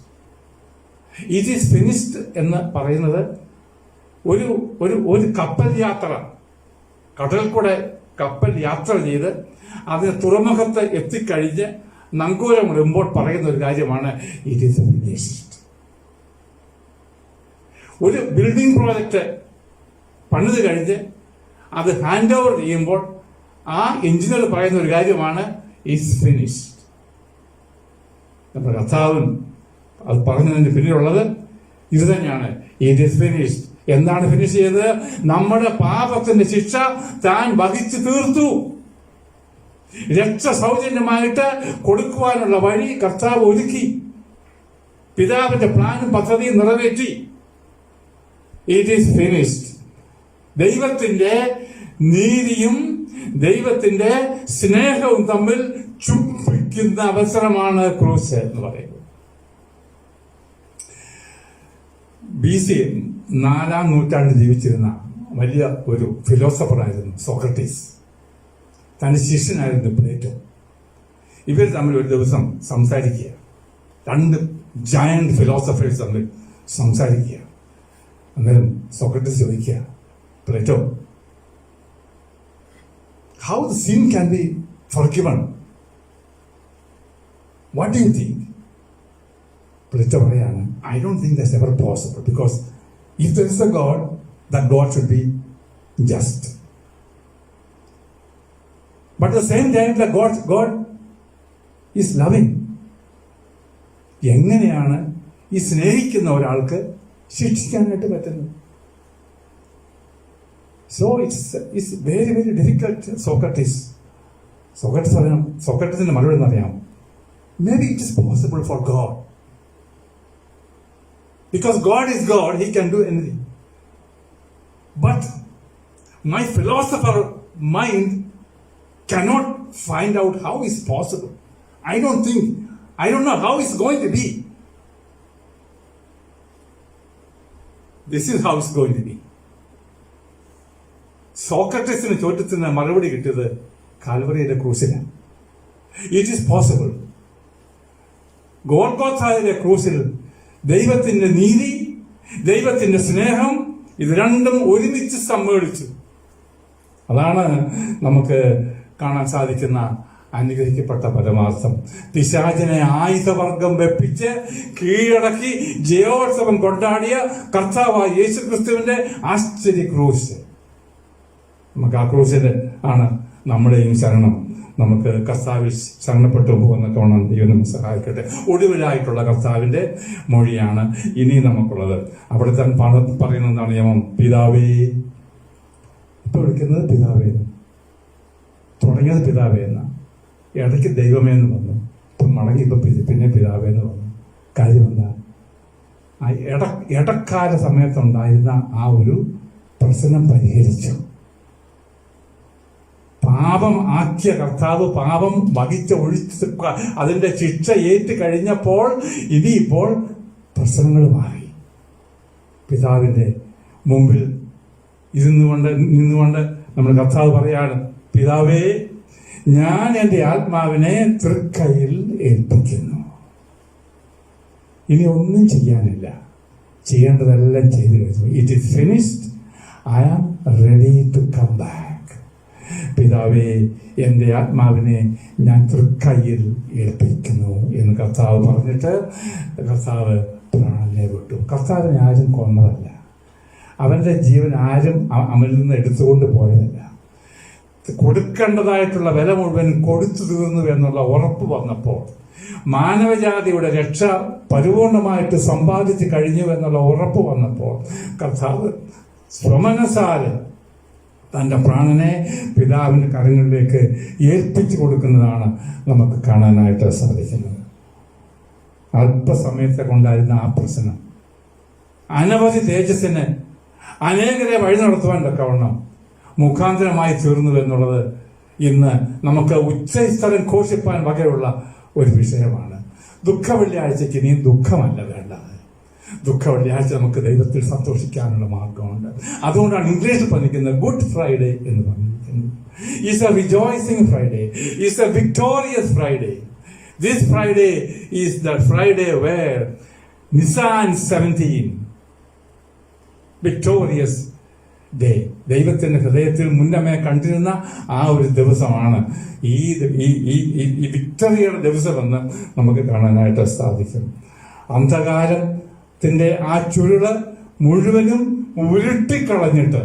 ഇറ്റ് ഈസ് ഫിനിഷ്ഡ് എന്ന് പറയുന്നത് ഒരു കപ്പൽ യാത്ര, കടൽ കൂടെ കപ്പൽ യാത്ര ചെയ്ത് അതിന് തുറമുഖത്ത് എത്തിക്കഴിഞ്ഞ് നങ്കൂരം ഇടുമ്പോൾ പറയുന്ന ഒരു കാര്യമാണ് ഇറ്റ് ഈസ് ഫിനിഷ്ഡ്. ഒരു ബിൽഡിംഗ് പ്രോജക്റ്റ് പണിത് കഴിഞ്ഞ് അത് ഹാൻഡ് ഓവർ ചെയ്യുമ്പോൾ ആ എഞ്ചിനീയർ പറയുന്ന ഒരു കാര്യമാണ് ഇറ്റ്സ് ഫിനിഷ്ഡ്. നമ്മുടെ കർത്താവും അത് പറഞ്ഞതിന് പിന്നിലുള്ളത് ഇത് തന്നെയാണ്, ഇറ്റ് ഈസ് ഫിനിഷ്ഡ്. എന്താണ് ഫിനിഷ് ചെയ്തത്? നമ്മുടെ പാപത്തിന്റെ ശിക്ഷ താൻ വഹിച്ചു തീർത്തു. രക്ഷ സൗജന്യമായിട്ട് കൊടുക്കുവാനുള്ള വഴി കർത്താവ് ഒരുക്കി. പിതാവിന്റെ പ്ലാനും പദ്ധതിയും നിറവേറ്റി. It is finished. ദൈവത്തിന്റെ നീതിയും ദൈവത്തിന്റെ സ്നേഹവും തമ്മിൽ ചുംബിക്കുന്ന അവസരമാണ് ക്രൂസ് എന്ന് പറയുന്നത്. BC 4-ാം നൂറ്റാണ്ടിൽ ജീവിച്ചിരുന്ന വലിയ ഒരു ഫിലോസഫറായിരുന്നു സോക്രട്ടീസ്. തന്റെ ശിഷ്യനായിരുന്നു പ്ലേറ്റോ. ഇവർ തമ്മിൽ ഒരു ദിവസം സംസാരിക്കുക, രണ്ട് ജയന്റ് ഫിലോസഫേഴ്സ് തമ്മിൽ സംസാരിക്കുക. അന്നേരം സോക്രട്ടീസ് ചോദിക്കുക, Plato, how the sin can be forgiven? What do you think? Plato പറയാണ്, I don't think that's ever possible, because if there is a God, that God should be just. But at the same time, that God is loving. എങ്ങനെയാണ് ഈ സ്നേഹിക്കുന്ന ഒരാൾക്ക് ശിക്ഷിക്കാനായിട്ട് പറ്റുന്നത്? So it's very, very difficult, Socrates പറയണം. സോക്രട്ടീസിന്റെ മറുപടി എന്നറിയാമോ? Maybe it is possible for God. Because God is God, He can do anything. But my philosopher mind cannot find out how it's possible. I don't know how it's going to be. This is how it's going to be. സോക്രട്ടീസിന് ചോദ്യത്തിന് മറുപടി കിട്ടിയത് കാൽവറിയുടെ ക്രൂസിലാണ്. It is possible. ഗോൽഗോഥായിലെ ക്രൂസിൽ ദൈവത്തിന്റെ നീതി, ദൈവത്തിന്റെ സ്നേഹം, ഇത് രണ്ടും ഒരുമിച്ച് സമ്മേളിച്ചു. അതാണ് നമുക്ക് കാണാൻ സാധിക്കുന്ന അനുഗ്രഹിക്കപ്പെട്ട പരമാർത്ഥം. പിശാചിനെ ആയുധവർഗം വെപ്പിച്ച് കീഴടക്കി ജയോത്സവം കൊണ്ടാടിയ കർത്താവായ യേശുക്രിസ്തുവിന്റെ ആശ്ചര്യ ക്രൂസ്. നമുക്ക് ആ ക്രൂസിൽ ആണ് നമ്മുടെയും ശരണം. നമുക്ക് കർത്താവിൽ ശരണപ്പെട്ടു പോകുന്ന കോണം ദൈവം സഹായിക്കട്ടെ. ഒടുവിലായിട്ടുള്ള കർത്താവിന്റെ മൊഴിയാണ് ഇനി നമുക്കുള്ളത്. അവിടെ താൻ പറയുന്നതാണ് നിയമം, പിതാവേ. ഇപ്പൊ വിളിക്കുന്നത് പിതാവേ, തുടങ്ങിയത് പിതാവേ എന്ന, ഇടയ്ക്ക് ദൈവമേ എന്ന് വന്നു, ഇപ്പൊ മടങ്ങി ഇപ്പൊ പിന്നെ പിതാവേ എന്ന് വന്നു. കാര്യം എന്താ? ആ ഇടക്കാല സമയത്തുണ്ടായിരുന്ന ആ ഒരു പ്രശ്നം പരിഹരിച്ചു. പാപം ആക്കിയ കർത്താവ് പാപം വഹിച്ച് ഒഴിച്ച് അതിന്റെ ശിക്ഷ ഏറ്റ് കഴിഞ്ഞപ്പോൾ ഇനിയിപ്പോൾ പ്രശ്നങ്ങൾ മാറി. പിതാവിന്റെ മുമ്പിൽ നിന്നുകൊണ്ട് നമ്മുടെ കർത്താവ് പറയാണ്, പിതാവേ, ഞാൻ എൻ്റെ ആത്മാവിനെ തൃക്കൈയിൽ ഏൽപ്പിക്കുന്നു. ഇനി ഒന്നും ചെയ്യാനില്ല, ചെയ്യേണ്ടതെല്ലാം ചെയ്തു കഴിഞ്ഞു. It is finished, I am ready to come back. പിതാവേ, എൻ്റെ ആത്മാവിനെ ഞാൻ തൃക്കൈയിൽ ഏൽപ്പിക്കുന്നു എന്ന് കർത്താവ് പറഞ്ഞിട്ട് കർത്താവ് പ്രാണനെ വിട്ടു. കർത്താവിനെ ആരും കൊന്നതല്ല, അവന്റെ ജീവൻ ആരും അവനിൽ നിന്ന് എടുത്തുകൊണ്ട് പോയതല്ല. കൊടുക്കേണ്ടതായിട്ടുള്ള വില മുഴുവൻ കൊടുത്തു തീർന്നു എന്നുള്ള ഉറപ്പ് വന്നപ്പോൾ, മാനവജാതിയുടെ രക്ഷ പരിപൂർണമായിട്ട് സമ്പാദിച്ചു കഴിഞ്ഞു എന്നുള്ള ഉറപ്പ് വന്നപ്പോൾ, കർത്താവ് സ്വമനസാല് തൻ്റെ പ്രാണനെ പിതാവിൻ്റെ കരങ്ങളിലേക്ക് ഏൽപ്പിച്ചു കൊടുക്കുന്നതാണ് നമുക്ക് കാണാനായിട്ട് സാധിക്കുന്നത്. അല്പസമയത്തെ കൊണ്ടായിരുന്ന ആ പ്രശ്നം അനവധി തേജസ്സിന് അനേകരെ വഴി നടത്തുവാൻ തക്കവണ്ണം മുഖാന്തരമായി തീർന്നു എന്നുള്ളത് ഇന്ന് നമുക്ക് ഉച്ചസ്ഥലം ഘോഷിപ്പാൻ വകയുള്ള ഒരു വിഷയമാണ്. ദുഃഖ വെള്ളിയാഴ്ചയ്ക്ക് ഇനിയും ദുഃഖമല്ല വേണ്ടത്. ദുഃഖ വെള്ളിയാഴ്ച നമുക്ക് ദൈവത്തിൽ സന്തോഷിക്കാനുള്ള മാർഗമുണ്ട്. അതുകൊണ്ടാണ് ഇംഗ്ലീഷിൽ പറഞ്ഞിരിക്കുന്നത് ഗുഡ് ഫ്രൈഡേ എന്ന് പറഞ്ഞിരിക്കുന്നത്. Is a rejoicing Friday, is a victorious Friday. This Friday is the Friday where Nisan 17 victorious day, ദൈവത്തിന്റെ ഹൃദയത്തിൽ മുന്നമേ കണ്ടിരുന്ന ആ ഒരു ദിവസമാണ് ഈ വിക്ടറിയുടെ ദിവസമെന്ന് നമുക്ക് കാണാനായിട്ട് സാധിക്കും. അന്ധകാരത്തിന്റെ ആ ചുരുള് മുഴുവനും ഉരുട്ടിക്കളഞ്ഞിട്ട്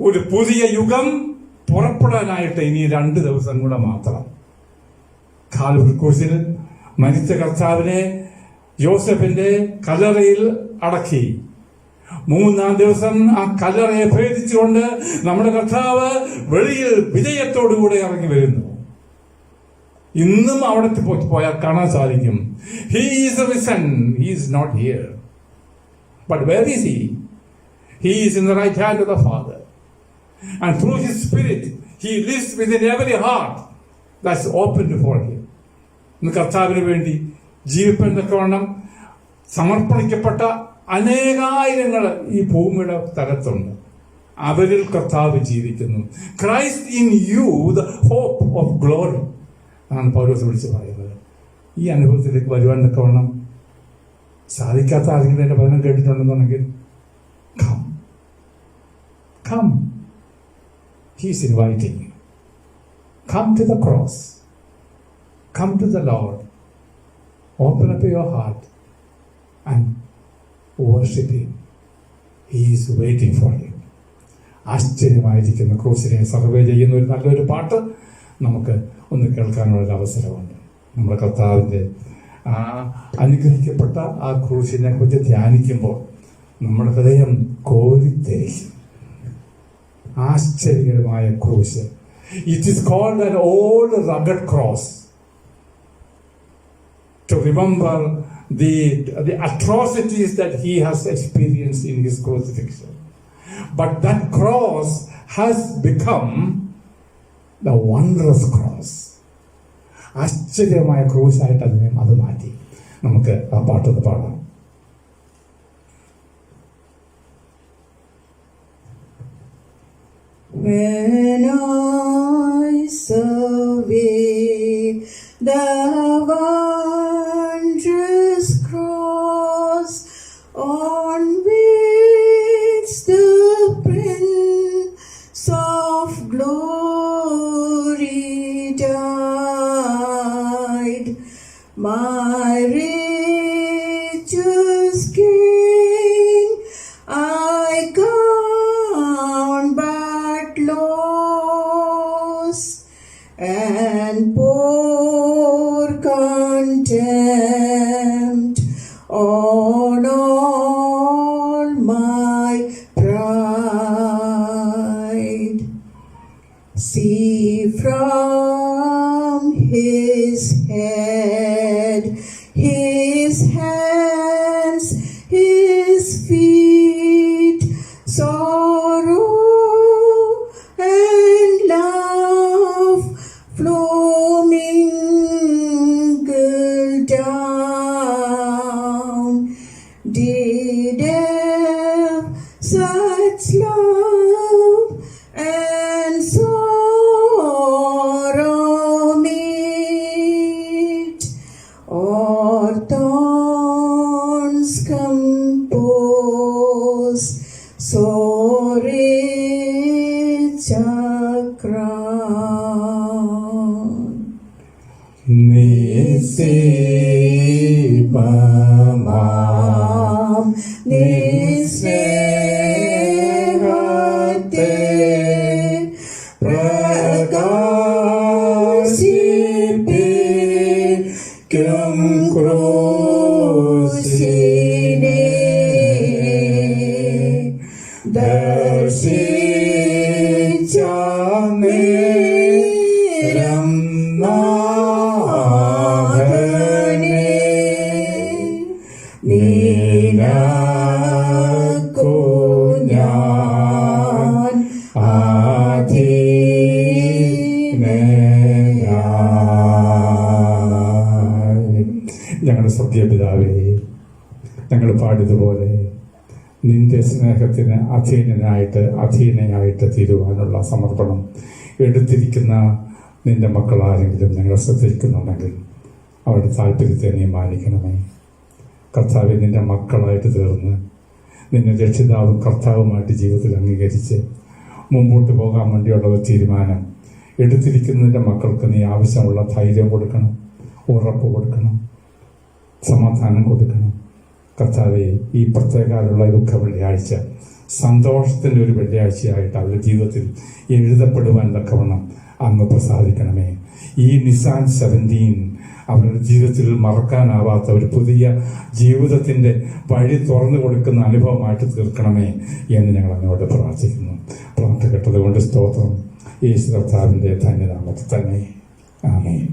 ഒരു പുതിയ യുഗം പുറപ്പെടാനായിട്ട് ഇനി 2 ദിവസം കൂടെ മാത്രം. കാൽവരി ക്രൂശിൽ മരിച്ച കർത്താവിനെ യോസഫിന്റെ കല്ലറയിൽ അടക്കി. 3-ാം ദിവസം ആ കല്ലറയെ ഭേദിച്ചുകൊണ്ട് നമ്മുടെ കർത്താവ് വെളിയിൽ വിജയത്തോടുകൂടെ ഇറങ്ങി വരുന്നു. ഇന്നും അവിടെ പോയാൽ കാണാൻ സാധിക്കും, he is risen, he is not here, but where is he? He is in the right hand of the Father, and through his spirit he lives within every heart that's opened for him. ഇന്ന് കർത്താവിന് വേണ്ടി ജീവിപ്പൻ തക്കവണ്ണം സമർപ്പണിക്കപ്പെട്ട അനേകായിരങ്ങൾ ഈ ഭൂമിയുടെ തലത്തുണ്ട്. അവരിൽ കർത്താവ് ജീവിക്കുന്നു. Christ in you the hope of glory ആണ് പൗലോസ് വിളിച്ച് പറയുന്നത്. ഈ അനുഭവത്തിലേക്ക് വരുവാൻ വേണം സാധിക്കാത്ത ആരെങ്കിലും എൻ്റെ വചനം കേട്ടിട്ടുണ്ടെന്നുണ്ടെങ്കിൽ come. He's inviting you. Come to the cross. Come to the Lord. Open up your heart and worship Him. He is waiting for you. ആശ്ചര്യമായിരിക്കുന്ന ക്രൂസിനെ സർവേ ചെയ്യുന്ന ഒരു നല്ലൊരു പാട്ട് നമുക്ക് ഒന്ന് കേൾക്കാനുള്ള അവസരമുണ്ട്. നമ്മുടെ കർത്താവിൻ്റെ അനുഗ്രഹിക്കപ്പെട്ട ആ ക്രൂസിനെ കുറിച്ച് ധ്യാനിക്കുമ്പോൾ നമ്മുടെ ഹൃദയം കോരിത്തേക്കും. ആശ്ചര്യകരമായ cruise. It is called an old rugged cross to remember the atrocities that he has experienced in his crucifixion. But that cross has become the wondrous cross. ആശ്ചര്യമായ ക്രൂസായിട്ട് അത് മാറ്റി. നമുക്ക് ആ പാട്ടൊന്ന് പാടാം. When I survey the wondrous cross on which the Prince of Glory died, my righteous King, I count but loss and pour contempt on all my pride. See from his head, his hands, his feet, sorrow and love flow mingled down. Did ever such love and sorrow meet, or thorns compose so rich a crown? നിസ്സീമമാം നിസ്നേഹത്തെ പ്രകാശിപ്പിക്കും ക്രൂശിനെ ദർശിച്ച നേരം നാഥനെ നിനക്കു ഞാൻ ആധീനനായി. ഞങ്ങളുടെ സ്വർഗീയപിതാവേ, ഞങ്ങൾ പാടിയതുപോലെ നിന്റെ സ്നേഹത്തിന് അധീനയായിട്ട് തീരുവാനുള്ള സമർപ്പണം എടുത്തിരിക്കുന്ന നിന്റെ മക്കൾ ആരെങ്കിലും ഞങ്ങൾ ശ്രദ്ധിക്കുന്നുണ്ടെങ്കിൽ അവരുടെ താല്പര്യത്തെ നീ മാനിക്കണമേ. കർത്താവെ, നിന്റെ മക്കളായിട്ട് തീർന്ന് നിന്നെ രക്ഷിതാവും കർത്താവുമായിട്ട് ജീവിതത്തിൽ അംഗീകരിച്ച് മുമ്പോട്ട് പോകാൻ വേണ്ടിയുള്ള ഒരു തീരുമാനം എടുത്തിരിക്കുന്നതിൻ്റെ മക്കൾക്ക് നീ ആവശ്യമുള്ള ധൈര്യം കൊടുക്കണം, ഉറപ്പ് കൊടുക്കണം, സമാധാനം കൊടുക്കണം. കർത്താവെ, ഈ പ്രത്യേകമുള്ള ദുഃഖ വെള്ളിയാഴ്ച സന്തോഷത്തിൻ്റെ ഒരു വെള്ളിയാഴ്ചയായിട്ട് അവരുടെ ജീവിതത്തിൽ എഴുതപ്പെടുവാൻ തക്കവണ്ണം അങ്ങ് പ്രസാദിക്കണമേ. ഈ നിസാൻ 17 അവരുടെ ജീവിതത്തിൽ മറക്കാനാവാത്ത ഒരു പുതിയ ജീവിതത്തിൻ്റെ വഴി തുറന്നു കൊടുക്കുന്ന അനുഭവമായിട്ട് തീർക്കണമേ എന്ന് ഞങ്ങൾ അങ്ങോട്ട് പ്രാർത്ഥിക്കുന്നു. പ്രാർത്ഥന കേട്ടതുകൊണ്ട് സ്തോത്രം. യേശു കർത്താവിൻ്റെ ധന്യനാമത്തിൽ തന്നെ. ആമേൻ.